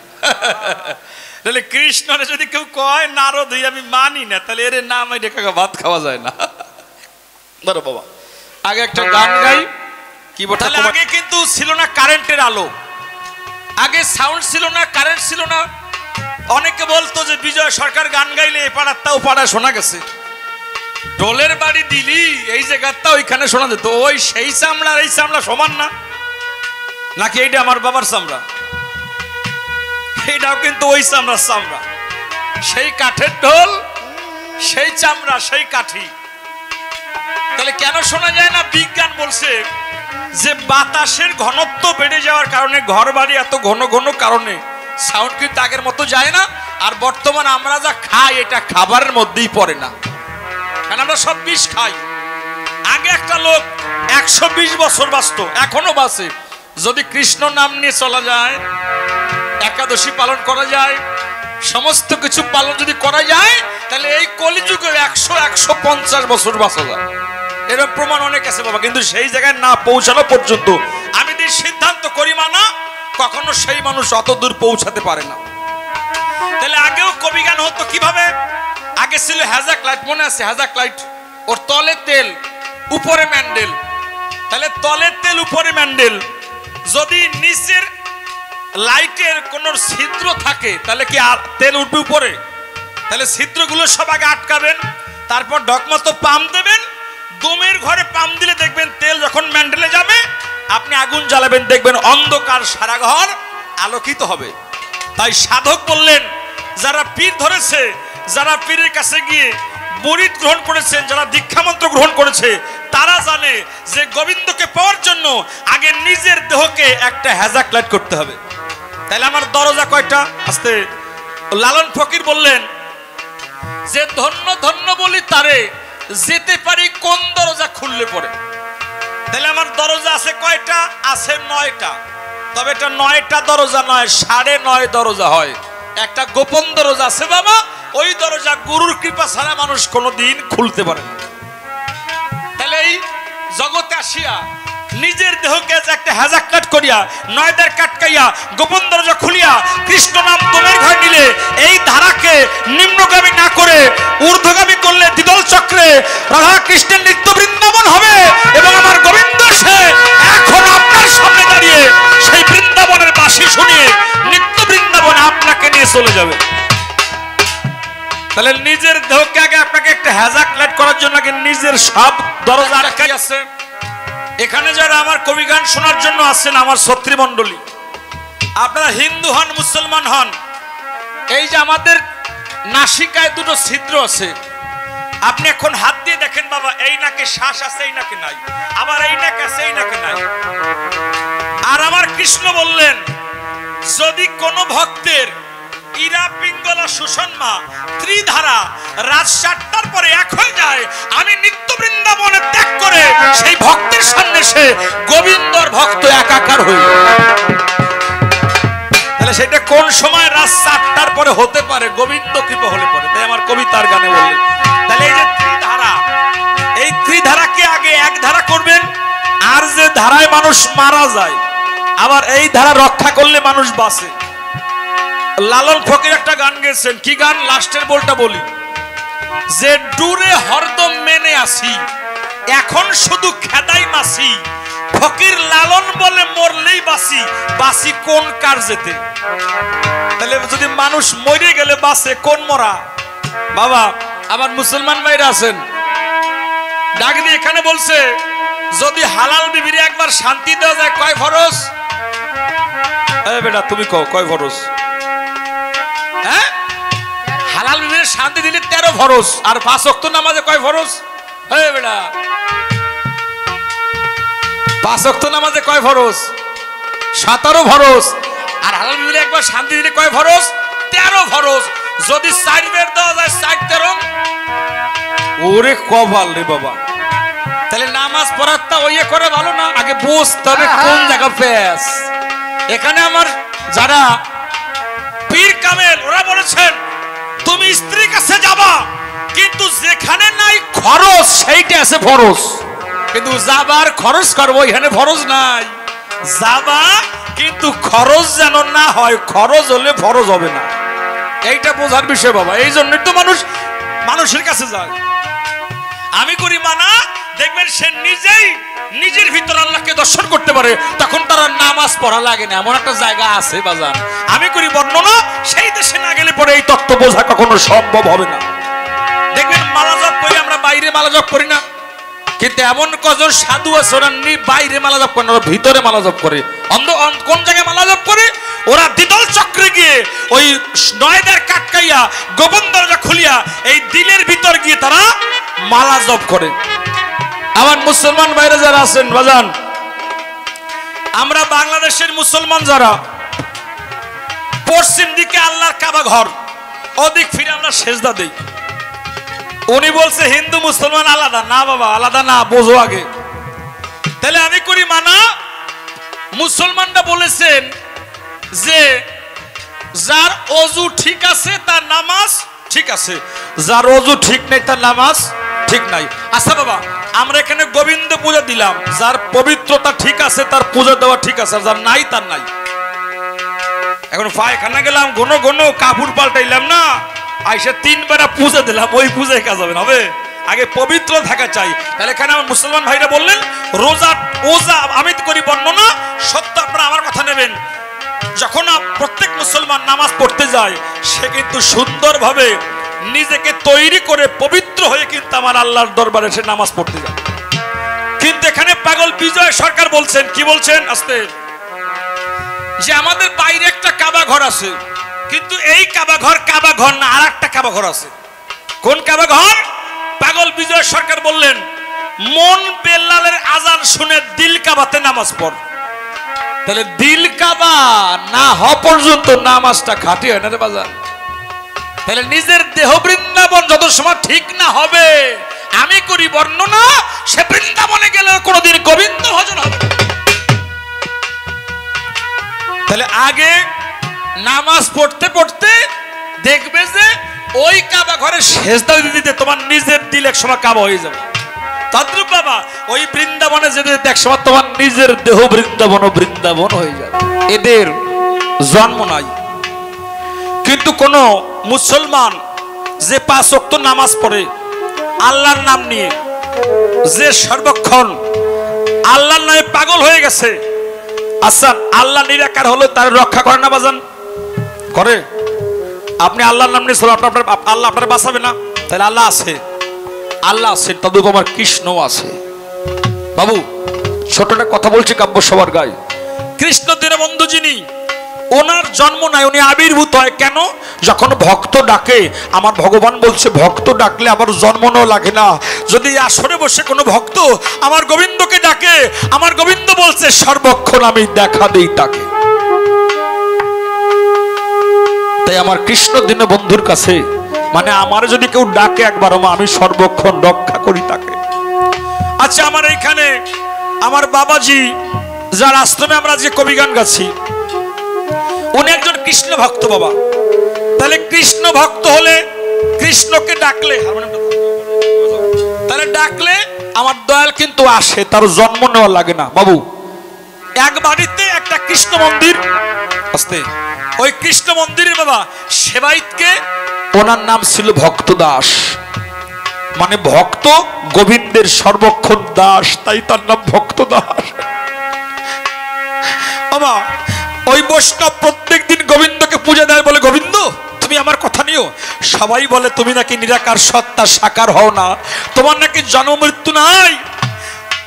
তাহলে কৃষ্ণরে যদি কেউ কয় নারদ হই, আমি মানি না, তাহলে এর নাম রেখা ভাত খাওয়া যায় না। ধরো বাবা, আগে একটা গান গাই কি বলতে, আগে কিন্তু ছিল না কারেন্টের আলো, আগে সাউন্ড ছিল না, কারেন্ট ছিল না। অনেকে বলতো যে বিজয় সরকার গান গাইলে এ পাড়ার তাও পাড়া শোনা গেছে, ঢোলের বাড়ি দিলি এই জায়গাটা ওইখানে শোনা যেত। ওই সেই চামড়া এই চামড়া সমান না, নাকি এইটা আমার বাবার চামড়া? এইটাও কিন্তু ওই চামড়ার চামড়া, সেই কাঠের ঢোল, সেই চামড়া, সেই কাঠি। তাহলে কেন শোনা যায় না? বিজ্ঞান বলছে যে বাতাসের ঘনত্ব বেড়ে যাওয়ার কারণে, ঘর বাড়ি এত ঘন ঘন কারণে সাউন্ড কিন্তু আগের মতো যায় না। আর বর্তমান আমরা যা খাই এটা খাবারের মধ্যেই পড়ে না, কারণ আমরা সব বিষ খাই। আগে একটা লোক 120 বছর বাঁচত, এখনো বাঁচে, যদি কৃষ্ণ নাম নিয়ে চলা যায়, একাদশী পালন করা যায়, সমস্ত কিছু পালন যদি করা যায়, তাহলে এই কলিযুগে 100-150 বছর বাঁচা যায়। এরকম প্রমাণ অনেক আছে বাবা, কিন্তু সেই জায়গায় না পৌঁছানো পর্যন্ত আমি যে সিদ্ধান্ত করি মানা, কখনো সেই মানুষ অত দূর পৌঁছাতে পারে না। তাহলে আগেও কবি গান হতো কিভাবে? আগে ছিল হ্যাজাক লাইট, মনে আছে হ্যাজাক লাইট? ওর তলে তেল উপরে ম্যান্ডেল, তাহলে তলে তেল উপরে ম্যান্ডেল। যদি নিচের লাইটের কোন ছিদ্র থাকে তাহলে কি আর তেল উঠবে উপরে? তাহলে ছিদ্রগুলো সব আগে আটকাবেন, তারপর ঢকমতো পাম্প দেবেন। দমের ঘরে পাম্প দিলে দেখবেন তেল যখন ম্যান্ডেলে যাবে, আপনি আগুন জ্বালাবেন, দেখবেন অন্ধকার সারা ঘর আলোকিত হবে। তাই সাধক বললেন, যারা পীর ধরেছে, যারা পীরের কাছে গিয়ে মুরিদ গ্রহণ করেছেন, যারা দীক্ষা মন্ত্র গ্রহণ করেছে, তারা জানে যে গোবিন্দকে পাওয়ার জন্য আগে নিজের দেহকে একটা হ্যাজাক লাইট করতে হবে। তাহলে আমার দরজা কয়টা? আস্তে লালন ফকির বললেন যে ধন্য ধন্য বলি তারে, যেতে পারি কোন দরজা খুললে পড়ে। তাহলে আমার দরজা আছে কয়টা? আছে 9টা। তবে এটা 9টা দরজা নয়, 9.5 দরজা হয়। একটা গোপন দরজা আছে বাবা, ওই দরজা গুরুর কৃপা ছাড়া মানুষ কোনোদিন খুলতে পারে না। তাহলে এই জগতে আসিয়া নিজের দেহকে একটা হ্যাজাক কাট করিয়া, 9 দ্বার কাটকাইয়া, গোপন দরজা খুলিয়া কৃষ্ণ নাম তোমের ঘর নিলে, এই ধারাকে নিম্নগামী না করে ঊর্ধ্বগামী করলে দ্বিদল চক্রে রাধা কৃষ্ণের নিত্য বৃন্দাবন হবে। এবং আমার গোবিন্দ সে এখন আপনার সামনে দাঁড়িয়ে সেই বৃন্দাবনের বাঁশি শুনিয়ে নিত্য বৃন্দাবন আপনাকে নিয়ে চলে যাবে। তাহলে নিজের দেহকে আগে আপনাকে একটা হ্যাজাক লাইট করার জন্য আগে নিজের সব দরজা আটকাই আছে। এখানে যারা আমার কবি গান শোনার জন্য আসছেন, আমার ছত্রী মণ্ডলী, আপনারা হিন্দু হন মুসলমান হন, এই যে আমাদের নাসিকায় দুটো ছিদ্র আছে, আপনি এখন হাত দিয়ে দেখেন বাবা, এই নাকে শ্বাস আছে, এই নাকে নাই, আবার এই নাকে আছে, এই নাকে নাই। আর আমার কৃষ্ণ বললেন, যদি কোনো ভক্তের ইরা পিঙ্গলা সুষমা ত্রিধারা রাত 7টার পরে এক হয়ে যায়, আমি নিত্য বৃন্দাবনে ত্যাগ করে সেই ভক্তের সামনে সে গোবিন্দর ভক্ত একাকার হই। তাহলে সেটা কোন সময়? রাত 7টার পরে হতে পারে, গোবিন্দ কৃপা হলে পরে। তাই আমার কবিতার গানে বললেন, তাহলে এই যে ত্রিধারা, ত্রিধারাকে আগে এক ধারা করবেন, আর যে ধারায় মানুষ মারা যায় আবার এই ধারা রক্ষা করলে মানুষ বাঁচে। লালন ফকির একটা গান গেছেন, কি গান? লাস্টের বলটা বলি, যে ডুরে হরদম মেনে আসি এখন শুধু খেদাই মাসি, ফকির লালন বলে মরলেই বাসি, বাসি কোন কার যেতে। তাহলে যদি মানুষ মরে গেলে বাসে কোন মরা? বাবা আবার মুসলমান ভাইরা আছেন, ডাক দিয়ে এখানে বলছে যদি হালাল বিবিরে একবার শান্তি দেওয়া যায় কয় ফরজ? বেটা তুমি কও কয় ফরজ? হ্যাঁ, হালাল বিবিরে শান্তি দিলে 13 ফরজ, আর 5 ওয়াক্ত নামাজে কয় ফরজ? বেটা 5 ওয়াক্ত নামাজে কয় ফরজ? 17 ফরজ। আর হালাল বিবিরে একবার শান্তি দিলে কয় ফরজ? 13 ফরজ। যদি 4 বের দেওয়া যায় 4 13, ওরে কপাল রে বাবা। তাহলে নামাজ পড়াটা ওইয়ে করে ভালো না? আগে বুঝতে হবে কোন জায়গা পেস। এখানে আমার যারা পীর কামেল ওরা বলেছেন তুমি স্ত্রীর কাছে যাবা, কিন্তু যেখানে নাই খরচ সেইটা আছে ফরজ, কিন্তু যাবার খরচ করবো এখানে ফরজ নাই। যাবা কিন্তু খরচ যেন না হয়, খরচ হলে ফরজ হবে না, এইটা বোঝার বিষয় বাবা। এই জন্যই তো মানুষ মানুষের কাছে যায়। আমি করি মানা, দেখবেন সে নিজেই নিজের ভিতর আল্লাহকে দর্শন করতে পারে, তখন তার নামাজ পড়া লাগে না, এমন একটা জায়গা আছে বাজান। আমি করি বর্ণনা, সেই দেশে না গেলে পরে এই তত্ত্ব বোঝা কখনো সম্ভব হবে না। দেখবেন মালা জপ করি আমরা, বাইরে মালা জপ করি না, কিন্তু এমন কজন সাধু আছে ওরা বাইরে মালা জপ করে না, ওরা ভিতরে মালা জপ করে। কোন জায়গায় মালা জপ করে? ওরা দ্বিদল চক্রে গিয়ে ওই 9 দ্বার কাটকাইয়া গোপন দরজা খুলিয়া এই দিলের ভিতর গিয়ে তারা মালা জপ করে। আমার মুসলমান ভাইরা যারা আছেন বাজান, আমরা বাংলাদেশের মুসলমান যারা পশ্চিম দিকে আল্লাহর কাবা ঘর, ওদিক ফিরে আমরা সেজদা দেই। উনি বলছে হিন্দু মুসলমান আলাদা না। বাবা আলাদা না, বোঝো আগে। তাহলে আমি করি মানা, মুসলমানরা বলেছেন যে যার অজু ঠিক আছে তার নামাজ ঠিক আছে, যার অজু ঠিক নেই তার নামাজ ঠিক নাই। আচ্ছা বাবা, আমরা এখানে গোবিন্দ পূজা দিলাম, যার পবিত্রতা ঠিক আছে তার পূজা দেওয়া ঠিক আছে, আর যার নাই তার নাই। এখন পায়খানা গেলাম, ঘন ঘন কাপড় পাল্টাইলাম না, আইসা 3 বেলা পূজা দিলাম, ওই পূজায় কাজ হবে না, হবে আগে পবিত্র থাকা চাই। তাহলে এখানে আমার মুসলমান ভাইরা বললেন রোজা ওজা, আমি করি বর্ণনা, সত্য আপনারা আমার কথা নেবেন। যখন প্রত্যেক মুসলমান নামাজ পড়তে যায়, সে কিন্তু সুন্দরভাবে নিজেকে তৈরি করে পবিত্র হয়ে কিন্তু আমার আল্লাহর দরবারে সে নামাজ পড়তে যায়। কিন্তু এখানে পাগল বিজয় সরকার বলছেন, কি বলছেন আস্তে, যে আমাদের বাইরে একটা কাবা ঘর আছে, কিন্তু এই কাবা ঘর না, আর একটা কাবা ঘর আছে। কোন কাবা ঘর? পাগল বিজয় সরকার বললেন মন বেলালের আজান শুনে দিল কাবাতে নামাজ পড়। তাহলে দিল কাবা না হওয়া পর্যন্ত নামাজটা খাঁটি হয় না রে বাজার। তাহলে নিজের দেহ বৃন্দাবন যত সময় ঠিক না হবে, আমি করি বর্ণনা, সে বৃন্দাবনে গেলে কোনোদিন গোবিন্দ ভজন হবে। তাহলে আগে নামাজ পড়তে পড়তে দেখবে যে ওই কাবা ঘরে সেজদা দিতে তোমার নিজের দিল এক সময় কাবা হয়ে যাবে। তদ্রূপ বাবা ওই বৃন্দাবনে যেতে এক সময় তোমার নিজের দেহ বৃন্দাবন হয়ে যাবে। এদের জন্ম নাই, কিন্তু কোন মুসলমান যে 5 ওয়াক্ত নামাজ পড়ে আল্লাহর নাম নিয়ে, যে সর্বক্ষণ আল্লাহর নামে পাগল হয়ে গেছে, আচ্ছা আল্লাহ নিরাকার হলো তার রক্ষা করে না বাজান? করে। আপনি আল্লাহর নাম নিয়ে আল্লাহ আপনার বাঁচাবে না? তাহলে আল্লাহ আছে, আল্লাহ আছে, তদুপ আমার কৃষ্ণ আছে। বাবু ছোট একটা কথা বলছি, কাব্য সবার গায়ে। কৃষ্ণ দীনবন্ধু যিনি, ওনার জন্ম নাই, উনি আবির্ভূত হয় কেন? যখন ভক্ত ডাকে, আমার ভগবান বলছে ভক্ত ডাকলে আবার জন্ম নেওয়া লাগে না। যদি আসরে বসে কোনো ভক্ত আমার গোবিন্দকে ডাকে, আমার গোবিন্দ বলছে সর্বক্ষণ আমি দেখা দেই তাকে। তাই আমার কৃষ্ণ দীনবন্ধুর কাছে, মানে আমার যদি কেউ ডাকে একবার, আমি সর্বক্ষণ রক্ষা করি তাকে। আচ্ছা আমার এইখানে আমার বাবাজি যার আশ্রমে আমরা যে কবি গান গাচ্ছি, উনি একজন কৃষ্ণ ভক্ত বাবা। তাহলে কৃষ্ণ ভক্ত হলে কৃষ্ণকে ডাকলে, তাহলে ডাকলে আমার দয়াল কিন্তু আসে, তার জন্ম নেওয়া লাগে না বাবু। এক বাড়িতে একটা কৃষ্ণ মন্দির আসতে, ওই কৃষ্ণ মন্দিরে বাবা সেবাইতকে, ওনার নাম ছিল ভক্ত দাস, মানে ভক্ত গোবিন্দের সর্বক্ষণ দাস, তাই তার নাম ভক্ত দাস। বাবা ওই বৈষ্ণব প্রত্যেক দিন গোবিন্দকে পূজা দেয়, বলে গোবিন্দ তুমি আমার কথা নিও। সবাই বলে তুমি নাকি নিরাকার সত্তা, সাকার হও না, তোমার নাকি জন্ম মৃত্যু নাই,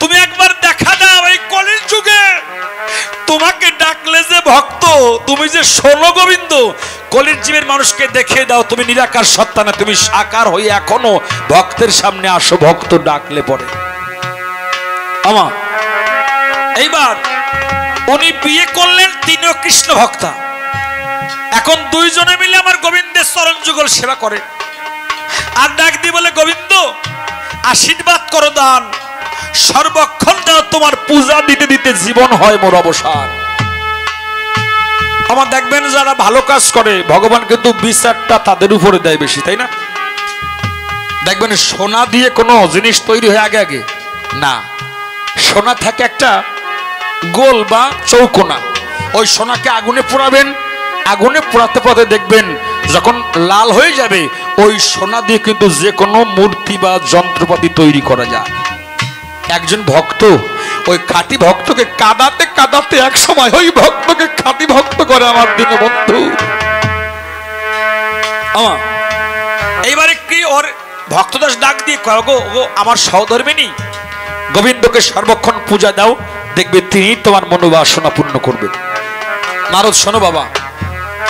তুমি একবার দেখা দাও এই কলির যুগে, তোমাকে ডাকলে যে ভক্ত, তুমি যে শোনো গোবিন্দ, কলির জীবের মানুষকে দেখে দাও তুমি নিরাকার সত্তা না, তুমি সাকার হয়ে এখনো ভক্তের সামনে আসো, ভক্ত ডাকলে পড়ে। আমা এইবার উনি বিয়ে করলেন, তিনিও কৃষ্ণ ভক্তা। এখন দুইজনে মিলে আমার গোবিন্দের চরণ যুগল সেবা করে, আর ডাক দিয়ে বলে গোবিন্দ আশীর্বাদ করো, দান সর্বক্ষণ দাও, তোমার পূজা দিতে দিতে জীবন হয় মোর অবসান। আমার দেখবেন যারা ভালো কাজ করে ভগবান কিন্তু বিচারটা তাদের উপরে দেয় বেশি, তাই না? দেখবেন সোনা দিয়ে কোনো জিনিস তৈরি হয় আগে আগে না, সোনা থাকে একটা গোল বা চৌকোনা, ওই সোনাকে আগুনে পোড়াবেন, আগুনে পোড়াতে পোড়াতে দেখবেন যখন লাল হয়ে যাবে, ওই সোনা দিয়ে কিন্তু যে কোনো মূর্তি বা যন্ত্রপাতি তৈরি করা যায়। একজন ভক্ত ওই খাঁটি ভক্তকে কাঁদাতে কাঁদাতে এক সময় ওই ভক্তকে খাঁটি ভক্ত করে আমার দিনে বন্ধু। এইবারে কি ওর ভক্তদাস ডাক দিয়ে কয়, গো আমার সহধর্মিনী, গোবিন্দকে সর্বক্ষণ পূজা দাও, দেখবে তিনি তোমার মনোবাসনা পূর্ণ করবে। নারদ শোনো বাবা,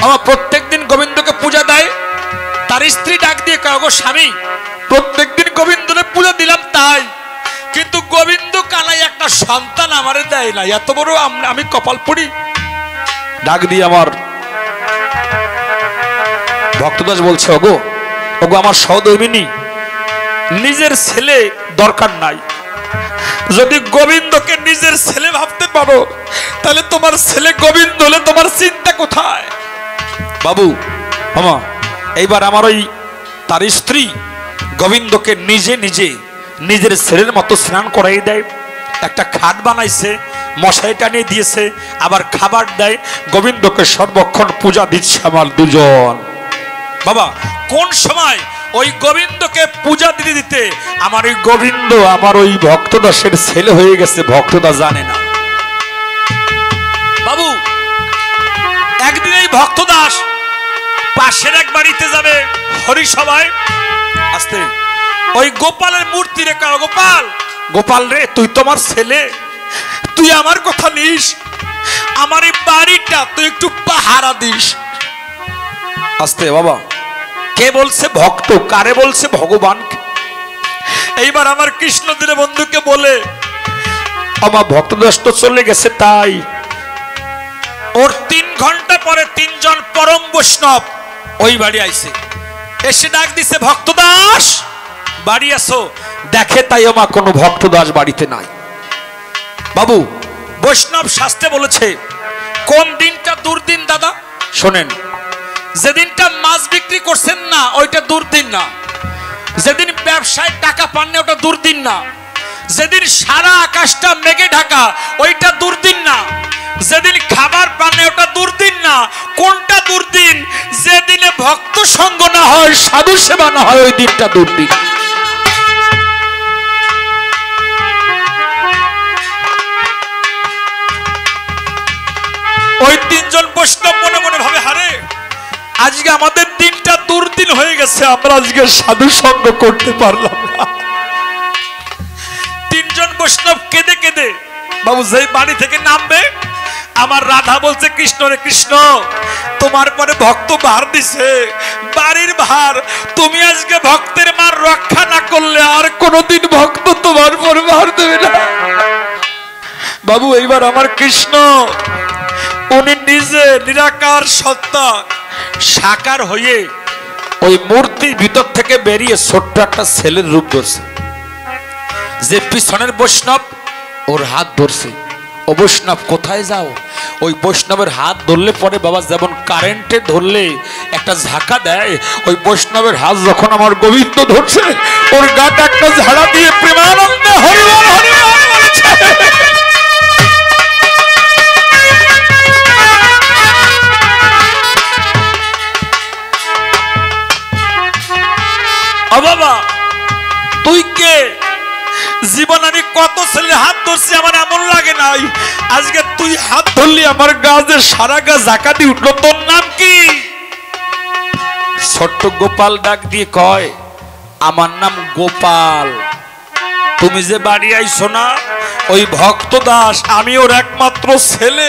আমার প্রত্যেকদিন গোবিন্দকে পূজা দেয়, তার স্ত্রী ডাক দিয়ে কয়, গো স্বামী প্রত্যেকদিন গোবিন্দকে পূজা দিলাম তাই, কিন্তু গোবিন্দ কানাই একটা সন্তান আমারে দেয় না, এত বড় আমি কপাল পড়ি। ডাক দিয়ে আমার ভক্তদাস বলছে, ওগো আমার সহধর্মিনী, নিজের ছেলে দরকার নাই, যদি গোবিন্দকে নিজের ছেলে ভাবতে পারো তাহলে তোমার ছেলে গোবিন্দ হলে তোমার চিন্তা কোথায়? বাবু আমা এইবার আমার ওই তার স্ত্রী গোবিন্দকে নিজে নিজে নিজের ছেলের মতো স্নান করাই দেয়, একটা খাট বানাইছে, মশারি টানিয়ে দিয়েছে, আবার খাবার দেয়, গোবিন্দকে সর্বক্ষণ পূজা দিচ্ছে আমার দুজন। বাবা কোন সময় ওই গোবিন্দকে পূজা দিতে দিতে আমার ওই গোবিন্দ আমার ওই ভক্তদাসের ছেলে হয়ে গেছে, ভক্তদাস জানে না। বাবু একদিন এই ভক্তদাস পাশের এক বাড়িতে যাবে হরিসভায়, আসতে ওই গোপালের মূর্তি রে, গোপাল গোপাল রে, তুই তোমার ছেলে, তুই আমার কথা নিস, আমার এই বাড়িটা তুই একটু পাহারা দিস। আসতে বাবা কে বলছে ভক্ত, কারে বলছে ভগবান। এইবার আমার কৃষ্ণ দিনে বন্ধুকে বলে, আমার ভক্তদাস তো চলে গেছে, তাই ওর 3 ঘন্টা পরে 3 জন পরম বৈষ্ণব ওই বাড়ি আইছে, এসে ডাক দিছে, ভক্তদাস বাড়ি আসো। দেখে তাই আমার কোনো ভক্তদাস বাড়িতে নাই। বাবু বৈষ্ণব শাস্ত্রে বলেছে কোন দিনটা দুর্দিন দাদা শোনেন, যেদিনটা মাছ বিক্রি করছেন না ওইটা দুর্দিন না, যেদিন ব্যবসায় টাকা পান না ওটা দুর্দিন না, যেদিন সারা আকাশটা মেঘে ঢাকা ওইটা দুর্দিন না, যেদিন খাবার পান না ওটা দুর্দিন না। কোনটা দুর্দিন? যেদিনে ভক্ত সঙ্গ না হয়, সাধু সেবা না হয়, ওই দিনটা দুর্দিন। ওই 3 জন বৈষ্ণব মনে মনে ভাবে, হারে আজকে আমাদের দিনটা দুর্দিন হয়ে গেছে, আমরা আজকে সাধু সঙ্গ করতে পারলাম না। 3 জন বৈষ্ণব কেঁদে কেঁদে বাবু যেই বাড়ি থেকে নামবে, আমার রাধা বলছে, কৃষ্ণ রে কৃষ্ণ, তোমার পরে ভক্ত ভার দিছে, বাড়ির ভার, তুমি আজকে ভক্তের মার রক্ষা না করলে আর কোনদিন ভক্ত তোমার পরে ভার দেবে না। বাবু এইবার আমার কৃষ্ণ উনি নিজে নিরাকার সত্তা সাকার হয়ে ওই মূর্তির ভিতর থেকে বেরিয়ে ছোট্ট একটা ছেলের রূপ ধরছে, যে পিছনের বৈষ্ণব ওর হাত ধরছে, ও বৈষ্ণব কোথায় যাও? ওই বৈষ্ণবের হাত ধরলে পরে বাবা যেমন কারেন্টে ধরলে একটা ঝাঁকা দেয়, ওই বৈষ্ণবের হাত যখন আমার গোবিন্দ ধরছে ওর গাটা একটা ঝাড়া দিয়ে প্রেমানন্দে হরিবল হরিবল বলছে। ও বাবা তুই কে? জীবন আমি কত ছেলে হাত ধরছি আমার এমন লাগে নাই, আজকে তুই হাত ধরলি আমার গাছের সারা গা জাকা দিয়ে উঠলো। তোর নাম কি? ছোট্ট গোপাল ডাক দিয়ে কয় আমার নাম গোপাল। তুমি যে বাড়ি আইছো না ওই ভক্ত দাস, আমি ওর একমাত্র ছেলে।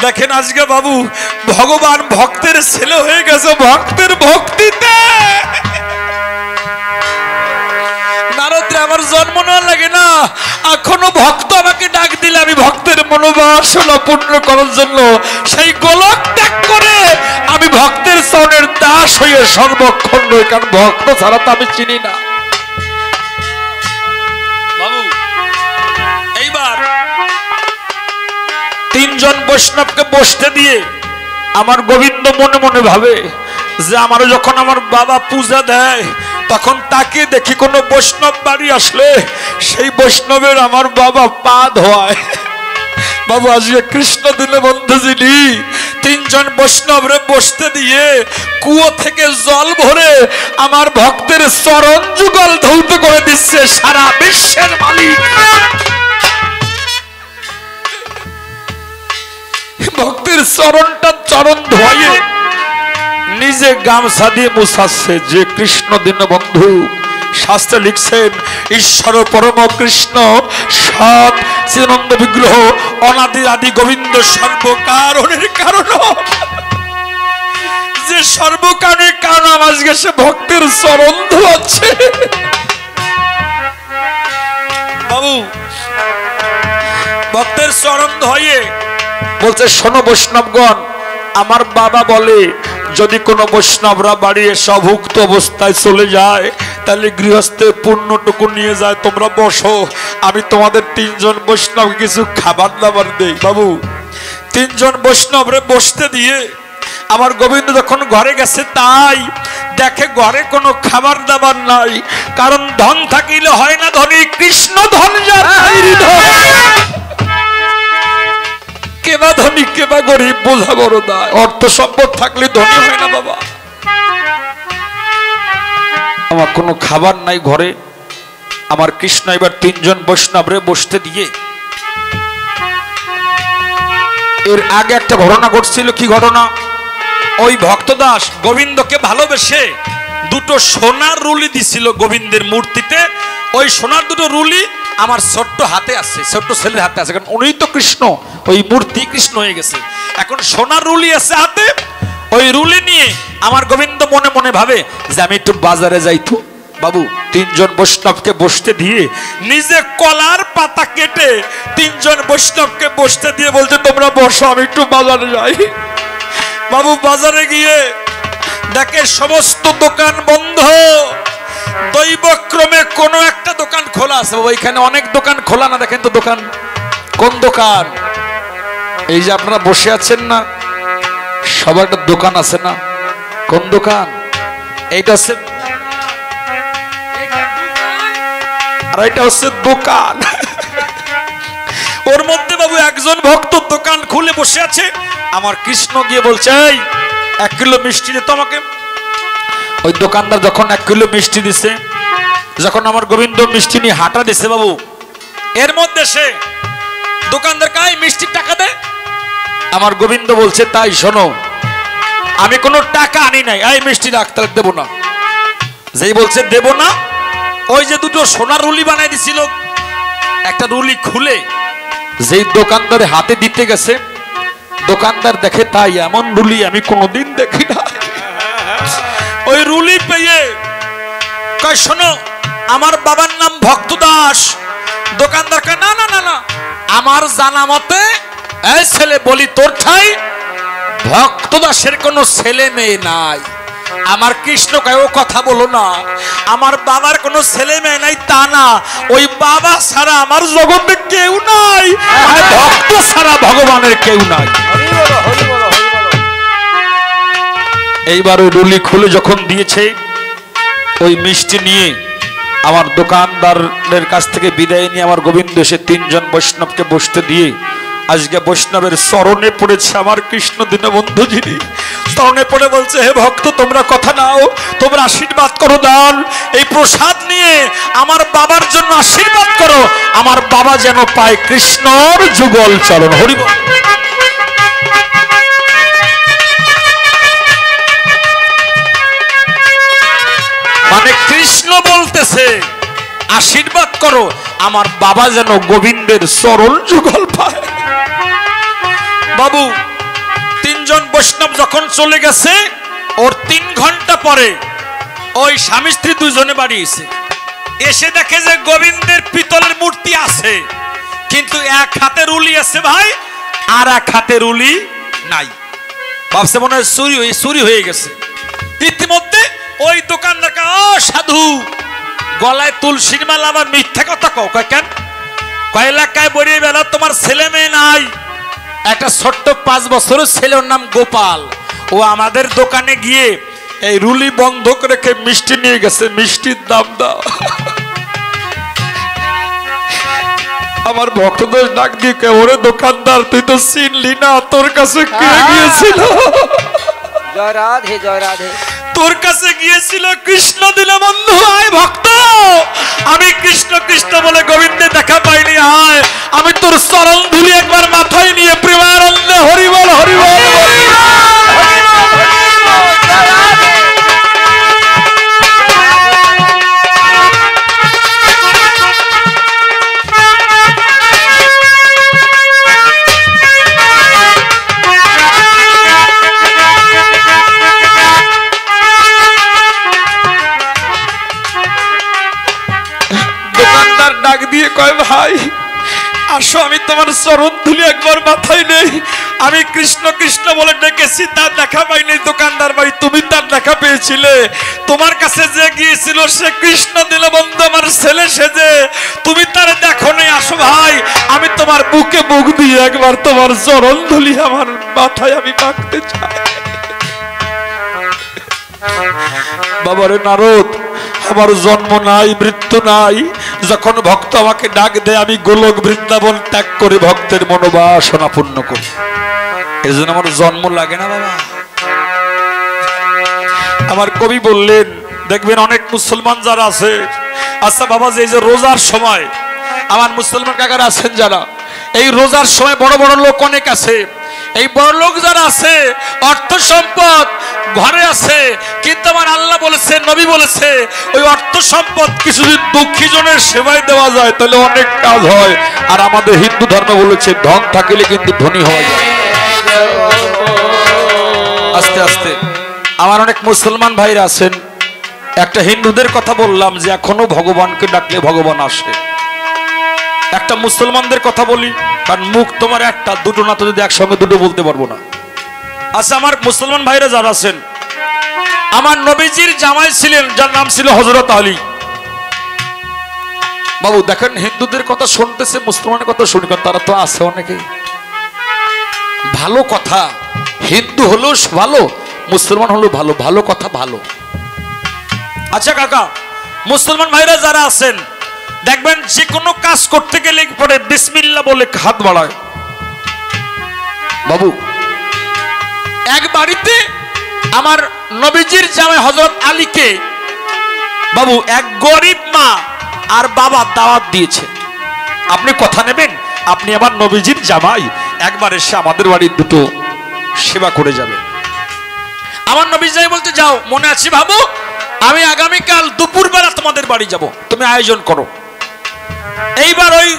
দেখেন আজকে বাবু ভগবান ভক্তের ছেলে হয়ে গেছে ভক্তের ভক্তিতে। নারদরে আমার জন্ম না লাগে না, এখনো ভক্ত আমাকে ডাক দিলে আমি ভক্তের মনোবাসনা পূর্ণ করার জন্য সেই গোলক ত্যাগ করে আমি ভক্তের চরণের দাস হয়ে সর্বক্ষণ রই, কারণ ভক্ত ছাড়া তো আমি চিনি না। বাবু এইবার তিনজন বৈষ্ণবকে বসতে দিয়ে আমার গোবিন্দ মনে মনে ভাবে যে আমার যখন আমার বাবা পূজা দেয় তখন তাকে দেখি কোনো বৈষ্ণব বাড়ি আসলে সেই বৈষ্ণবের আমার বাবা পা ধোয়ায়। বাবু আজকে কৃষ্ণ দিনে বন্ধু যিনি তিনজন বৈষ্ণবরে বসতে দিয়ে কুয়ো থেকে জল ভরে আমার ভক্তের চরণ যুগল ধৌত করে দিচ্ছে সারা বিশ্বের মালিক। ভক্তের চরণ ধোয়ে নিজে গামছা দিয়ে মুছাচ্ছে। যে কৃষ্ণ দীনবন্ধু শাস্ত্রে লিখছেন ঈশ্বর পরম কৃষ্ণ সৎ চিদানন্দ বিগ্রহ অনাদি আদি গোবিন্দ সর্বকারণের কারণ, যে সর্বকারণের কারণ আজকে সে ভক্তের চরণ ধোয়াচ্ছে। বাবু ভক্তের চরণ ধোয়ে বলছে শোনো বৈষ্ণবগণ, আমার বাবা বলে যদি কোনো বৈষ্ণবরা বাড়ি এসে অভুক্ত অবস্থায় চলে যায় তাহলে গৃহস্থে পূর্ণটুকু নিয়ে যায়, তোমরা বসো, আমি তোমাদের তিনজন বৈষ্ণব কিছু খাবার দাবার দেই। বাবু তিনজন বৈষ্ণবরে বসতে দিয়ে আমার গোবিন্দ যখন ঘরে গেছে তাই দেখে ঘরে কোনো খাবার দাবার নাই, কারণ ধন থাকিলে হয় না ধনী, কৃষ্ণ ধন যার কেবা ধনী কেবা গরিব বোঝা বড় দায়। অর্থ সম্পদ থাকলে ধনী হয় না বাবা। আমার কোনো খাবার নাই ঘরে। আমার কৃষ্ণ এবার তিনজন বৈষ্ণবরে বসতে দিয়ে, এর আগে একটা ঘটনা ঘটছিল। কি ঘটনা? ওই ভক্তদাস গোবিন্দকে ভালোবেসে দুটো সোনার রুলি দিছিল গোবিন্দের মূর্তিতে। ওই সোনার দুটো রুলি আমার ছোট্ট হাতে আছে, ছোট্ট ছেলের হাতে আছে, কারণ উনি তো কৃষ্ণ, ওই মূর্তি কৃষ্ণ হয়ে গেছে। এখন সোনার রুলি আছে হাতে, ওই রুলি নিয়ে আমার গোবিন্দ মনে মনে ভাবে যে আমি একটু বাজারে যাইতো। বাবু তিনজন বৈষ্ণবকে বসতে দিয়ে নিজে কলার পাতা কেটে তিনজন বৈষ্ণবকে বসতে দিয়ে বলছে তোমরা বসো, আমি একটু বাজারে যাই। বাবু বাজারে গিয়ে দেখে সমস্ত দোকান বন্ধ, দৈবক্রমে কোনো একটা দোকান খোলা আছে। বাবা এখানে অনেক দোকান খোলা না, দেখেন তো দোকান কোন দোকান? এই যে আপনারা বসে আছেন না, সবার একটা দোকান আছে না? কোন দোকান? এইটা হচ্ছে, আর এটা হচ্ছে দোকান। ওর মধ্যে বাবু একজন ভক্ত দোকান খুলে বসে আছে। আমার কৃষ্ণ গিয়ে বলছে এই 1 কিলো মিষ্টি দে তোমাকে। ওই দোকানদার যখন 1 কিলো মিষ্টি দিছে, যখন আমার গোবিন্দ মিষ্টি নিয়ে হাঁটা দিছে বাবু, এর মধ্যে সে দোকানদার কাই মিষ্টির টাকা দে। আমার গোবিন্দ বলছে তাই শোনো, আমি কোনো টাকা আনি নাই, এই মিষ্টি রাখ, তাহলে দেবো না। যেই বলছে দেবো না, ওই যে দুটো সোনার রুলি বানাই দিছিল, একটা রুলি খুলে যেই দোকানদারে হাতে দিতে গেছে, দোকানদার দেখে তাই এমন রুলি আমি কোনোদিন দেখি না। ওই রুলি পেয়ে কয় শোনো আমার বাবার নাম ভক্তদাস। দোকানদার কয় না না না না, আমার জানা মতে এই ছেলে বলি তোর ঠাই ভক্তদাসের কোনো ছেলে মেয়ে নাই, আমার কৃষ্ণ কয় ও কথা বলো না, আমার বাবার কোনো ছেলে মেয়ে নাই তা না, ওই বাবা ছাড়া আমার জগতে কেউ নাই, মানে ভক্ত ছাড়া ভগবানের কেউ নাই। এইবার ওই রুলি খুলে যখন দিয়েছে, ওই মিষ্টি নিয়ে আমার দোকানদারের কাছ থেকে বিদায় নিয়ে আমার গোবিন্দ এসে তিনজন বৈষ্ণবকে বসতে দিয়ে আজকে বৈষ্ণবের চরণে পড়েছে। আমার কৃষ্ণ দীনবন্ধু যিনি চরণে পড়ে বলছে, হে ভক্ত তোমরা কথা নাও, তোমরা আশীর্বাদ করো দান, এই প্রসাদ নিয়ে আমার বাবার জন্য আশীর্বাদ করো, আমার বাবা যেন পায় কৃষ্ণর যুগল চরণ। হরিবল। মানে কৃষ্ণ বলতেছে আশীর্বাদ করো, আমার বাবা যেন গোবিন্দের চরণ যুগল পায়। বাবু তিনজন বৈষ্ণব যখন চলে গেছে, ওর 3 ঘন্টা পরে ওই স্বামী স্ত্রী দুজনে বাড়ি এসে দেখে যে গোবিন্দের পিতলের মূর্তি আছে, কিন্তু এক হাতে রুলি আছে ভাই, আর এক হাতে রুলি নাই। ভাবছে মনে হয় চুরি হয়ে গেছে। ইতিমধ্যে ওই দোকানদার ও সাধু, গলায় তুলসীর মালা, আমার মিথ্যা কথা কও কেন? কয় এলাকায় বড়িয়ে বেলা তোমার ছেলে মেয়ে নাই, একটা ছোট্ট 5 বছরের ছেলের নাম গোপাল, ও আমাদের দোকানে গিয়ে এই রুলি বন্ধক রেখে মিষ্টি নিয়ে গেছে, মিষ্টির দাম দাও। আমার ভক্তদের ডাক দিয়ে কে, ওরে দোকানদার তুই তো চিনলি না, তোর কাছে কে গিয়েছিল? জয় রাধে জয় রাধে। তোর কাছে গিয়েছিল কৃষ্ণ দীনবন্ধু। আয় ভক্ত, আমি কৃষ্ণ কৃষ্ণ বলে গোবিন্দে দেখা পাইনি, আয় আমি তোর চরণ ধুলি একবার মাথায় নিয়ে প্রেমানন্দে হরিবল হরিবল। ডাক দিয়ে কয়, ভাই আসো, আমি তোমার চরণ ধুলি একবার মাথায় নেই, আমি কৃষ্ণ কৃষ্ণ বলে ডেকেছি, তার দেখা পাইনি। দোকানদার ভাই তুমি তার দেখা পেয়েছিলে, তোমার কাছে যে গিয়েছিল সে কৃষ্ণ দীনবন্ধু আমার ছেলে সেজে, তুমি তার দেখো নেই। আসো ভাই, আমি তোমার বুকে বুক দিয়ে একবার তোমার চরণ ধুলি আমার মাথায় আমি মাখতে চাই। বাবারে নারদ, আমার জন্ম নাই মৃত্যু নাই, যখন ভক্ত আমাকে ডাক দেয় আমি গোলক বৃন্দাবন ত্যাগ করে ভক্তের মনোবাসনা পূর্ণ করি, এজন্য আমার জন্ম লাগে না বাবা। আমার কবি বললেন, দেখবেন অনেক মুসলমান যারা আছে, আচ্ছা বাবা যে রোজার সময় আমার মুসলমান কাকারা আছেন যারা, এই রোজার সময় বড় বড় লোক অনেক আছে, এই বড় লোক যারা আছে অর্থ সম্পদ ঘরে আছে, কিন্তু আমার আল্লাহ বলেছে, নবী বলেছে, ওই অর্থ সম্পদ কিছু যদি দুঃখী জনের সেবায় দেওয়া যায় তাহলে অনেক কাজ হয়। আর আমাদের হিন্দু ধর্ম বলেছে ধন থাকলে কিন্তু ধনী হওয়া যায়। আস্তে আস্তে আমার অনেক মুসলমান ভাইরা আছেন, একটা হিন্দুদের কথা বললাম যে এখনো ভগবানকে ডাকলে ভগবান আসে। একটা মুসলমানদের কথা বলি, কারণ মুখ তোমার একটা, দুটো না তো যদি একসঙ্গে দুটো বলতে পারবো না। আচ্ছা আমার মুসলমান ভাইরা যারা আছেন, আমার নবীজির জামাই ছিলেন যার নাম ছিল হযরত আলী। বাবু দেখেন হিন্দুদের কথা শুনতেছে, মুসলমানের কথা শুনি, কারণ তারা তো আছে অনেকে। ভালো কথা, হিন্দু হলো ভালো, মুসলমান হলো ভালো, ভালো কথা ভালো। আচ্ছা কাকা, মুসলমান ভাইরা যারা আছেন দেখবেন যে কোনো কাজ করতে গেলে পরে বিসমিল্লাহ বলে হাত বাড়ায়। বাবু এক বাড়িতে আমার নবীজির জামাই হযরত আলীকে বাবু এক গরিব মা আর বাবা দাওয়াত দিয়েছে, আপনি কথা নেবেন, আপনি আমার নবীজির জামাই, একবার এসে আমাদের বাড়ির দুটো সেবা করে যাবেন। আমার নবী জামাই বলতে, যাও, মনে আছে বাবু, আমি আগামীকাল দুপুরবেলা তোমাদের বাড়ি যাব, তুমি আয়োজন করো। এইবার ওই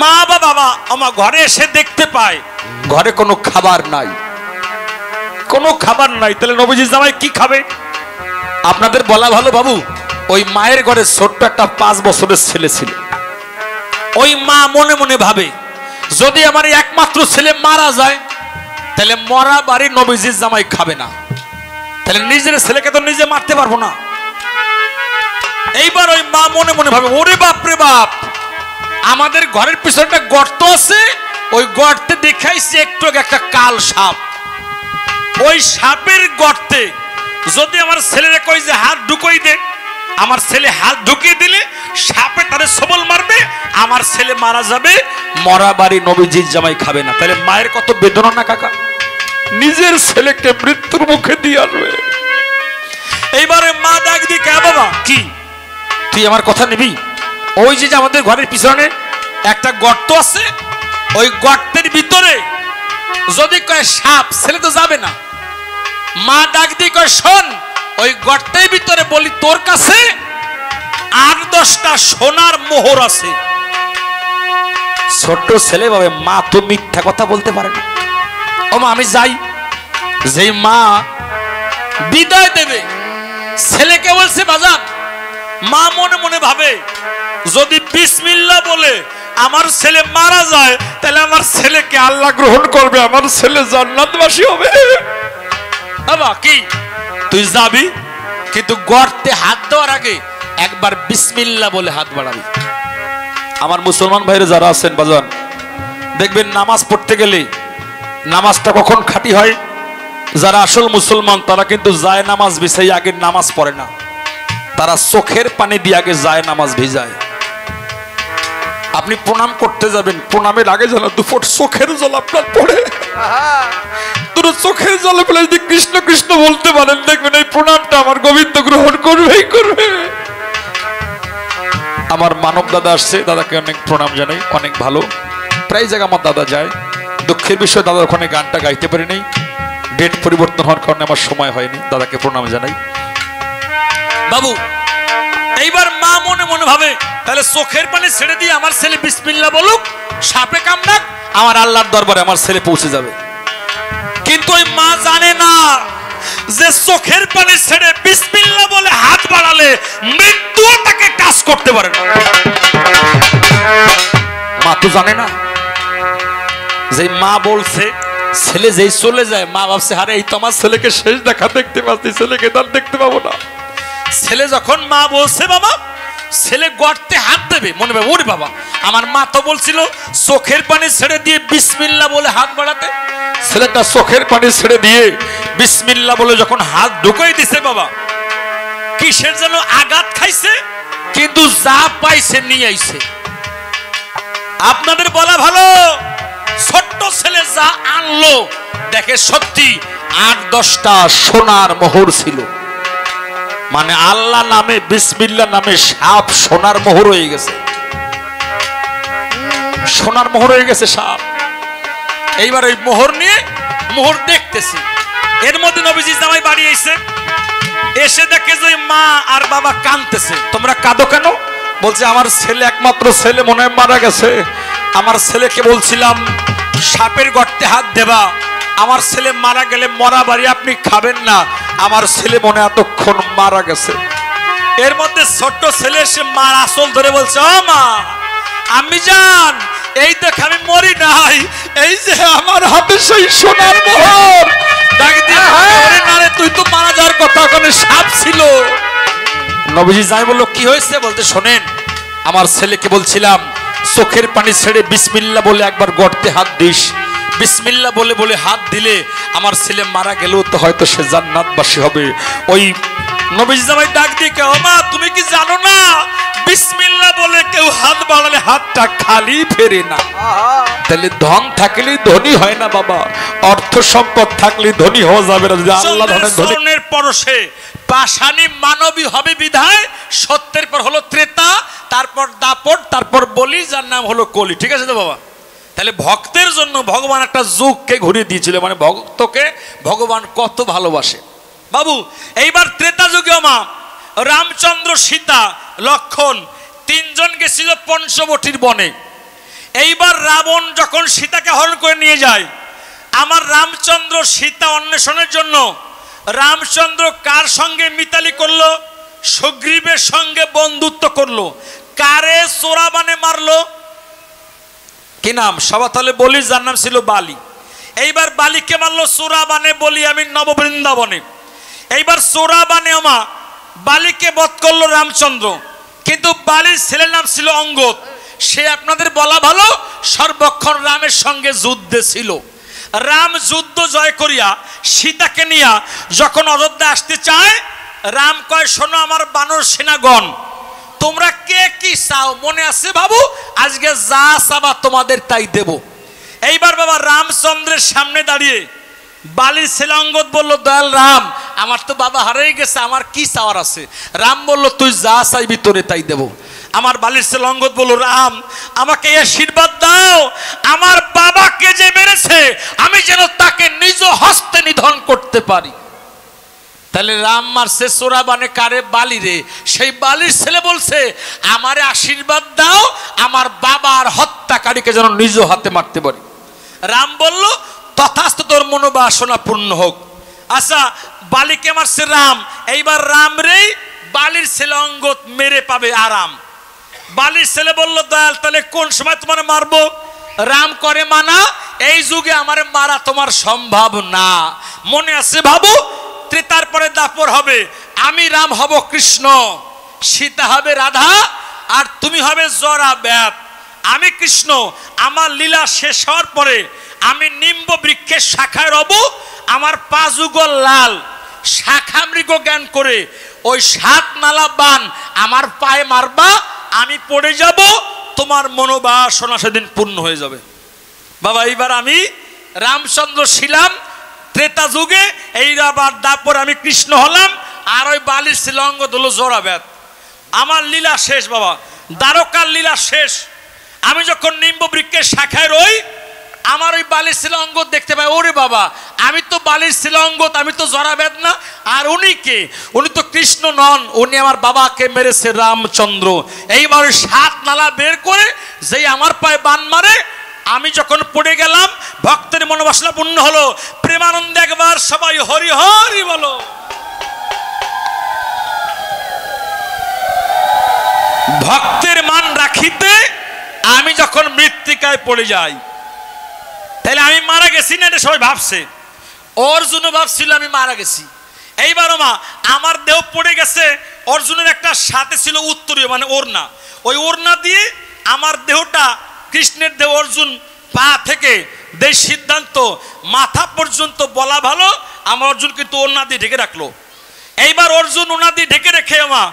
মা বা বাবা আমার ঘরে এসে দেখতে পায় ঘরে কোনো খাবার নাই, কোনো খাবার নাই, তাহলে নবীজির জামাই কি খাবে? আপনাদের বলা ভালো বাবু, ওই মায়ের ঘরে ছোট্ট একটা 5 বছরের ছেলে ছিল। ওই মা মনে মনে ভাবে, যদি আমার একমাত্র ছেলে মারা যায় তাহলে মরা বাড়ি নবীজির জামাই খাবে না, তাহলে নিজের ছেলেকে তো নিজে মারতে পারবো না। এইবার ওই মা মনে মনে ভাবে, ওরে বাপ রে বাপ, আমাদের ঘরের পিছনে একটা গর্ত আছে, ওই গর্তে দেখাইছে একটু আগে একটা কাল সাপ। ওই সাপের গর্তে যদি আমার ছেলেরা কই যে হাত ঢুকই দে, আমার ছেলে হাত ঢুকিয়ে দিলে সাপে তারে সবল মারবে, আমার ছেলে মারা যাবে, মরা বাড়ি নবীজির জামাই খাবে না। তাহলে মায়ের কত বেদনা না কাকা, নিজের ছেলেকে মৃত্যুর মুখে দিয়ে আসবে। এইবারে মা ডাক দিয়ে, কে বাবা, কি তুই আমার কথা নিবি? ওই যে আমাদের ঘরের পিছনে একটা গর্ত আছে, ওই গর্তের ভিতরে যদি কয় সাপ, ছেলে তো যাবে না। মা ডাক দিয়ে কয়, শোন, ওই গর্তের ভিতরে বলি তোর কাছে 8-10টা সোনার মোহর আছে। ছোট্ট ছেলে ভাবে মা তো মিথ্যা কথা বলতে পারে না। ও মা আমি যাই। যেই মা বিদায় দেবে, ছেলেকে বলছে বাজান, মা মনে মনে ভাবে যদি বিসমিল্লাহ বলে আমার ছেলে মারা যায়, তাহলে আমার ছেলেকে আল্লাহ গ্রহণ করবে, আমার ছেলে জান্নাতবাসী হবে। বাবা কি তুই যাবি, কিন্তু গর্তে হাত দেওয়ার আগে একবার বিসমিল্লাহ বলে হাত বাড়াবি। আমার মুসলমান ভাইরা যারা আছেন বাজান, দেখবেন নামাজ পড়তে গেলে নামাজটা কখন খাঁটি হয়, যারা আসল মুসলমান তারা কিন্তু যায় নামাজ বিছাই আগে নামাজ পড়ে না, তারা চোখের পানি দিয়ে আগে যায় নামাজ ভিজায়। আপনি প্রণাম করতে যাবেন, প্রণামের আগে যেন দুফোট চোখের জল আপনার পড়ে, দুটো চোখের জলে ফেলে যদি কৃষ্ণ কৃষ্ণ বলতে পারেন, দেখবেন এই প্রণামটা আমার গোবিন্দ গ্রহণ করবেই করবে। আমার মানব দাদা আসছে, দাদাকে অনেক প্রণাম জানাই, অনেক ভালো। প্রায় জায়গা আমার দাদা যায়। দুঃখের বিষয় দাদা ওখানে গানটা গাইতে পারি নাই, ডেট পরিবর্তন হওয়ার কারণে আমার সময় হয়নি। দাদাকে প্রণাম জানাই। বাবু এইবার মা মনে মনে ভাবে, তাহলে চোখের পানি ছেড়ে দিয়ে আমার ছেলে বিসমিল্লাহ বলুক, সাপে কামড়াক, আমার আল্লাহর দরবারে আমার ছেলে পৌঁছে যাবে। কিন্তু ওই মা জানে না যে চোখের পানি ছেড়ে বিসমিল্লাহ বলে হাত বাড়ালে মৃত্যুও তাকে টাচ করতে পারে না। মা তো জানে না। যে মা বলছে, ছেলে যেই চলে যায়, মা ভাবছে আরে এই তো আমার ছেলেকে শেষ দেখা দেখতে পাচ্ছি, ছেলেকে তার দেখতে পাবো না। ছেলে যখন মা বলছে বাবা, ছেলে গর্তে হাত দেবে, মনে ভাবে ওরে বাবা, আমার মা তো বলছিল চোখের পানি ছেড়ে দিয়ে বিসমিল্লাহ বলে হাত বাড়াতে। ছেলেটা চোখের পানি ছেড়ে দিয়ে বিসমিল্লাহ বলে যখন হাত ঢুকাই দিছে বাবা, কিসের যেন আঘাত খাইছে, কিন্তু যা পাইছে নিয়ে আইছে। আপনাদের বলা ভালো, ছোট্ট ছেলে যা আনলো দেখে সত্যি 8-10টা সোনার মোহর ছিল। মানে আল্লাহ নামে, বিসমিল্লাহ নামে সাপ সোনার মোহর হয়ে গেছে, সোনার মোহর হয়ে গেছে সাপ। এইবার ওই মোহর নিয়ে মোহর দেখতেছি। এর মধ্যে নবীজি জামাই বাড়ি এসে এসে দেখে যে মা আর বাবা কাঁদতেছে। তোমরা কাঁদো কেন? বলছে আমার ছেলে, একমাত্র ছেলে মনে হয় মারা গেছে। আমার ছেলেকে বলছিলাম সাপের গর্তে হাত দেবা, আমার ছেলে মারা গেলে মরা বাড়ি আপনি খাবেন না, আমার ছেলে মনে এতক্ষণ মারা গেছে। এর মধ্যে ছোট্ট ছেলে সে মার আসল ধরে বলছে, ও মা আমি জান, এই দেখ আমি মরি নাই, এই যে আমার হাতে সেই সোনার মোহর। তুই তো মারা যাওয়ার কথা, ওখানে সাপ ছিল। নবীজি যাই বললো কি হয়েছে? বলতে শোনেন, আমার ছেলেকে বলছিলাম চোখের পানি ছেড়ে বিসমিল্লাহ বলে একবার গর্তে হাত দিস, বিসমিল্লাহ বলে বলে হাত দিলে আমার ছেলে মারা গেলেও তো হয়তো সে জান্নাতবাসী হবে। ওই নবীজি জামাই ডাক দিয়ে, কে ও মা তুমি কি জানো না বিসমিল্লাহ বলে কেউ হাত বাড়ালে হাতটা খালি ফেরে না। তাহলে ধন থাকলেই ধনী হয় না বাবা, অর্থ সম্পদ থাকলে ধনী হওয়া যাবে না। যদি আল্লাহ ধনের পরশে পাষাণী মানবী হবে বিধায় সত্যের পর হলো ত্রেতা, তারপর দাপট, তারপর বলি, যার নাম হলো কলি। ঠিক আছে তো বাবা? তাহলে ভক্তের জন্য ভগবান একটা যুগকে ঘুরিয়ে দিয়েছিল, মানে ভক্তকে ভগবান কত ভালোবাসে বাবু। এইবার ত্রেতা যুগে মা রামচন্দ্র, সীতা, লক্ষণ তিনজন গেছিল পঞ্চবটির বনে। এইবার রাবণ যখন সীতাকে হরণ করে নিয়ে যায়, আমার রামচন্দ্র সীতা অন্বেষণের জন্য রামচন্দ্র কার সঙ্গে মিতালি করলো? সুগ্রীবের সঙ্গে বন্ধুত্ব করলো। কারে চোরা বানে মারলো? কি নাম? সবাতলে বলি, যার নাম ছিল বালি। এইবার বালিকে মারলো চোরা বানে বলি আমি নববৃন্দাবনে। এইবার সোরা বা নেওমা বালিকে বধ করলো রামচন্দ্র, কিন্তু বালির ছেলের নাম ছিল অঙ্গদ। সে আপনাদের বলা ভালো সর্বক্ষণ রামের সঙ্গে যুদ্ধে ছিল। রাম যুদ্ধ জয় করিয়া সীতাকে নিয়া যখন অযোধ্যা আসতে চায়, রাম কয় শোনো আমার বানর সেনাগণ, তোমরা কে কি চাও মনে আছে বাবু, আজকে যা চাবা তোমাদের তাই দেব। এইবার বাবা রামচন্দ্রের সামনে দাঁড়িয়ে বালির ছেলে অঙ্গদ বলল, দয়াল রাম, আমার তো বাবা হারিয়ে গেছে, আমার কি চাওয়ার আছে? রাম বলল, তুই যা চাইবি তোরে তাই দেব। আমার বালির ছেলে অঙ্গদ বলল, রাম আমাকে আশীর্বাদ দাও, আমার বাবাকে যে মেরেছে আমি যেন তাকে নিজ হস্তে নিধন করতে পারি। তাহলে রাম মারছে সোরাবানে কারে? বালিরে। সেই বালির ছেলে বলছে, আমারে আশীর্বাদ দাও, আমার বাবার হত্যাকারীকে যেন নিজ হাতে মারতে পারি। রাম বলল, তথাস্তু, তোর মনোবাসনা পূর্ণ হোক। আচ্ছা, বালিকে মারছে রাম, এইবার রাম রে বালির ছেলে অঙ্গদ মেরে পাবে আরাম। বালির ছেলে বলল, দয়াল তাহলে কোন সময় তোমার মারবো? রাম করে মানা, এই যুগে আমারে মারা তোমার সম্ভব না। মনে আছে বাবু, ত্রেতার পরে দাপর হবে, আমি রাম হব কৃষ্ণ, সীতা হবে রাধা, আর তুমি হবে জরা ব্যাত। আমি কৃষ্ণ, আমার লীলা শেষ হওয়ার পরে আমি নিম্ব বৃক্ষের শাখায় রব, আমার পা যুগল লাল, শাখা মৃগ জ্ঞান করে ওই 7 নালা বান আমার পায়ে মারবা, আমি পড়ে যাব, তোমার মনোবাসনা সেদিন পূর্ণ হয়ে যাবে। বাবা এইবার আমি রামচন্দ্র ছিলাম ত্রেতা যুগে, এইবার দাপর আমি কৃষ্ণ হলাম, আর ওই বালির ছিল অঙ্গদ হলো জরাব্যাত। আমার লীলা শেষ বাবা, দ্বারকার লীলা শেষ। আমি যখন নিম্ব বৃক্ষের শাখায় রই, আমার ওই বালির ছিল অঙ্গদ দেখতে পাই, ওরে বাবা আমি তো বালির ছিল অঙ্গদ, আমি তো জরাব্যাত না। আর উনি কে? উনি তো কৃষ্ণ নন, উনি আমার বাবাকে মেরেছে রামচন্দ্র। এইবার 7 নালা বের করে যেই আমার পায়ে বান মারে, আমি যখন পড়ে গেলাম, ভক্তের মনোবাসনা পূর্ণ হলো। প্রেমানন্দে একবার সবাই হরি হরি বলো। ভক্তের মান রাখিতে আমি যখন মৃত্তিকায় পড়ে যাই, তাহলে আমি মারা গেছি না, এটা সবাই ভাবছে। অর্জুনও ভাবছিল আমি মারা গেছি। এইবারও মা আমার দেহ পড়ে গেছে, অর্জুনের একটা সাথে ছিল উত্তরীয় মানে ওড়না, ওই ওড়না দিয়ে আমার দেহটা, কৃষ্ণের দেহ অর্জুন পা থেকে দেশ সিদ্ধান্ত মাথা পর্যন্ত বলা ভালো, আমার অর্জুন কিন্তু ওড়না দিয়ে ঢেকে রাখলো। এইবার অর্জুন ওড়না দিয়ে ঢেকে রেখে মা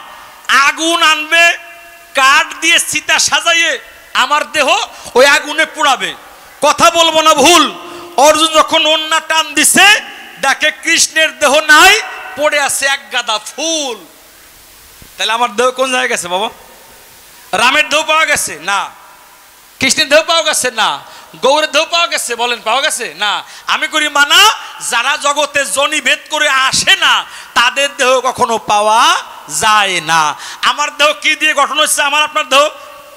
আগুন আনবে, কাঠ দিয়ে সীতা সাজাইয়ে আমার দেহ ওই আগুনে পোড়াবে। কথা বলবো না ভুল, অর্জুন যখন ওড়না টান দিছে, দেখে কৃষ্ণের দেহ নাই, পড়ে আছে এক গাদা ফুল। তাহলে আমার দেহ কোন জায়গায় গেছে বাবা? রামের দেহ পাওয়া গেছে না, কৃষ্ণের দেহ পাওয়া গেছে না, গৌরের দেহ পাওয়া গেছে? বলেন পাওয়া গেছে না? আমি করি মানা, যারা জগতে জনি ভেদ করে আসে না তাদের দেহ কখনো পাওয়া যায় না। আমার দেহ কি দিয়ে গঠন হচ্ছে? আমার আপনার দেহ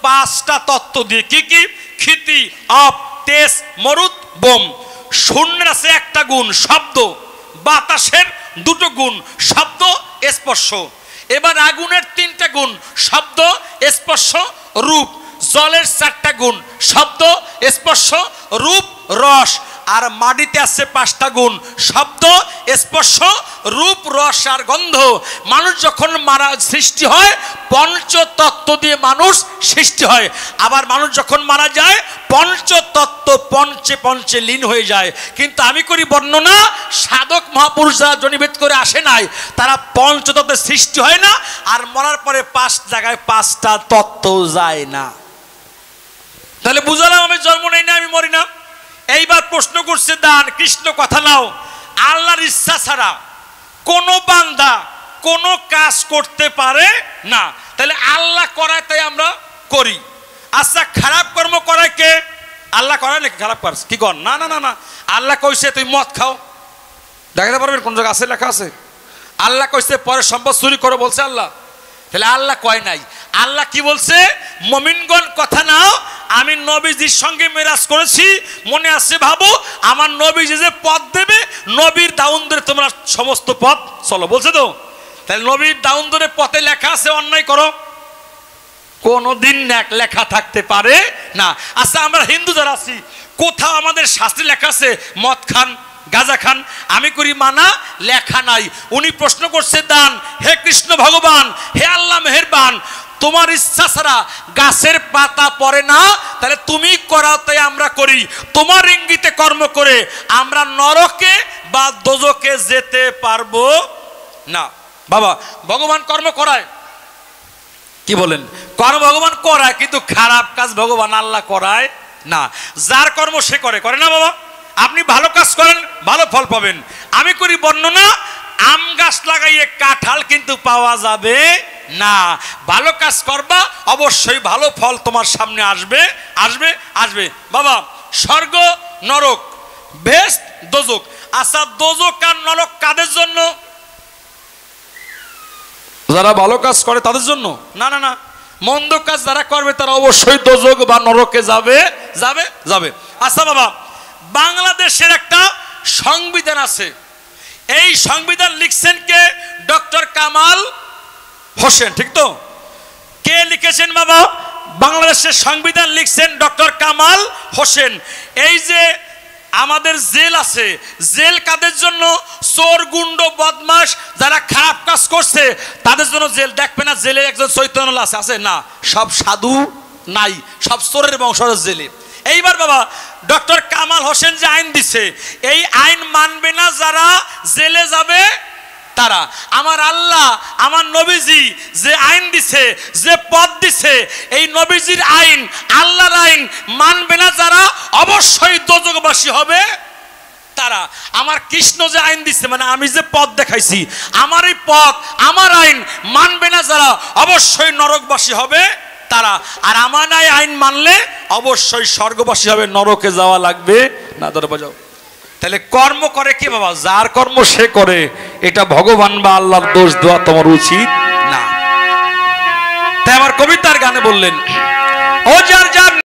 5টা তত্ত্ব দিয়ে। কি কি? ক্ষিতি, অপ, তেজ, মরুত, বোম। শূন্যের আছে একটা গুণ শব্দ, বাতাসের 2টো গুণ শব্দ, স্পর্শ। এবার আগুনের 3টা গুণ শব্দ, স্পর্শ, রূপ। জলের 4টা গুণ শব্দ, স্পর্শ, রূপ, রস। আর মাটিতে আছে 5টা গুণ শব্দ, স্পর্শ, রূপ, রস আর গন্ধ। মানুষ যখন সৃষ্টি হয়, পঞ্চতত্ত্ব দিয়ে মানুষ সৃষ্টি হয়। আবার মানুষ যখন মারা যায়, পঞ্চতত্ত্ব পঞ্চে পঞ্চে লীন হয়ে যায়। কিন্তু আমি করি বর্ণনা, সাধক মহাপুরুষ যারা জনিভেদ করে আসে নাই, তারা পঞ্চতত্ত্বের সৃষ্টি হয় না, আর মরার পরে 5 জায়গায় 5টা তত্ত্ব যায় না। তাহলে বুঝালাম আমি জন্ম নেই না, আমি মরি না। এইবার প্রশ্ন করছে দান, কৃষ্ণ কথা নাও, আল্লাহর ইচ্ছা ছাড়া কোনো বান্দা কোনো কাজ করতে পারে না। তাহলে আল্লাহ করায় তাই আমরা করি। আচ্ছা, খারাপ কর্ম করায় কে? আল্লাহ করায় নাকি খারাপ কাজ? কি কর? না না না না, আল্লাহ কইছে তুই মদ খাও, দেখাতে পারবেন কোন জায়গায় আছে? লেখা আছে? আল্লাহ কইছে পরে সম্পদ চুরি করো, বলছে আল্লাহ? তাহলে আল্লাহ কয় নাই। আল্লাহ কি বলছে? মুমিনগণ কথা নাও, আমি নবীজির সঙ্গে মেরাজ করেছি, মনে আছে ভাবো, আমার নবীজি যে পথ দেবে, নবীর দাউন ধরে তোমরা সমস্ত পথ চলো, বলছে তো? তাহলে নবীর দাউন ধরে পথে লেখা আছে অন্যায় করো? কোনোদিন লেখা থাকতে পারে না। আচ্ছা, আমরা হিন্দু যারা আছি, কোথাও আমাদের শাস্ত্রে লেখা আছে মদ খান গাঁজা খান, আমি করি মানা, লেখা নাই। উনি প্রশ্ন করছে দান, হে কৃষ্ণ ভগবান, হে আল্লাহ মেহেরবান, তোমার ইচ্ছা ছাড়া গাছের পাতা পড়ে না, তাহলে তুমি করাও তাই আমরা করি, তোমার ইঙ্গিতে কর্ম করে আমরা নরকে বা দোজকে যেতে পারবো না। বাবা ভগবান কর্ম করায়, কি বলেন, কর্ম ভগবান করায়, কিন্তু খারাপ কাজ ভগবান আল্লাহ করায় না। যার কর্ম সে করে, করে না বাবা? আপনি ভালো কাজ করেন, ভালো ফল পাবেন। আমি করি বর্ণনা, আম গাছ লাগাইয়ে কাঁঠাল কিন্তু পাওয়া যাবে না। ভালো কাজ করবা, অবশ্যই ভালো ফল তোমার সামনে আসবে আসবে আসবে। বাবা স্বর্গ নরক, বেহেশত দোজক। আচ্ছা দোজক আর নরক কাদের জন্য? যারা ভালো কাজ করে তাদের জন্য? না না না, মন্দ কাজ যারা করবে তারা অবশ্যই দোজক বা নরকে যাবে যাবে যাবে। আচ্ছা বাবা, বাংলাদেশের একটা সংবিধান আছে, এই সংবিধান লিখছেন কে? ডক্টর কামাল হোসেন, ঠিক তো? কে লিখেছেন বাবা? বাংলাদেশের সংবিধান লিখছেন ডক্টর কামাল হোসেন। এই যে আমাদের জেল আছে, জেল কাদের জন্য? চোর গুন্ড বদমাস যারা খারাপ কাজ করছে তাদের জন্য জেল। দেখবে না জেলে একজন চৈতন্য আছে, আছে না? সব সাধু নাই, সব চোরের বংশের জেলে। এইবার বাবা ডক্টর কামাল হোসেন যে আইন দিছে, এই আইন মানবে না যারা জেলে যাবে তারা। আমার আল্লাহ আমার নবীজি যে আইন দিছে, যে পথ দিছে, এই নবীজির আইন আল্লাহর আইন মানবে না যারা, অবশ্যই দোজখবাসী হবে তারা। আমার কৃষ্ণ যে আইন দিছে, মানে আমি যে পথ দেখাইছি, আমার এই পথ আমার আইন মানবে না যারা, অবশ্যই নরকবাসী হবে তারা। আর আমার আইন মানলে অবশ্যই স্বর্গবাসী হবে, নরকে যাওয়া লাগবে না। ধরে বাজাও। তাহলে কর্ম করে কি বাবা? যার কর্ম সে করে, এটা ভগবান বা আল্লাহর দোষ দেওয়া তোমার উচিত না। তাই আমার কবিতার গানে বললেন,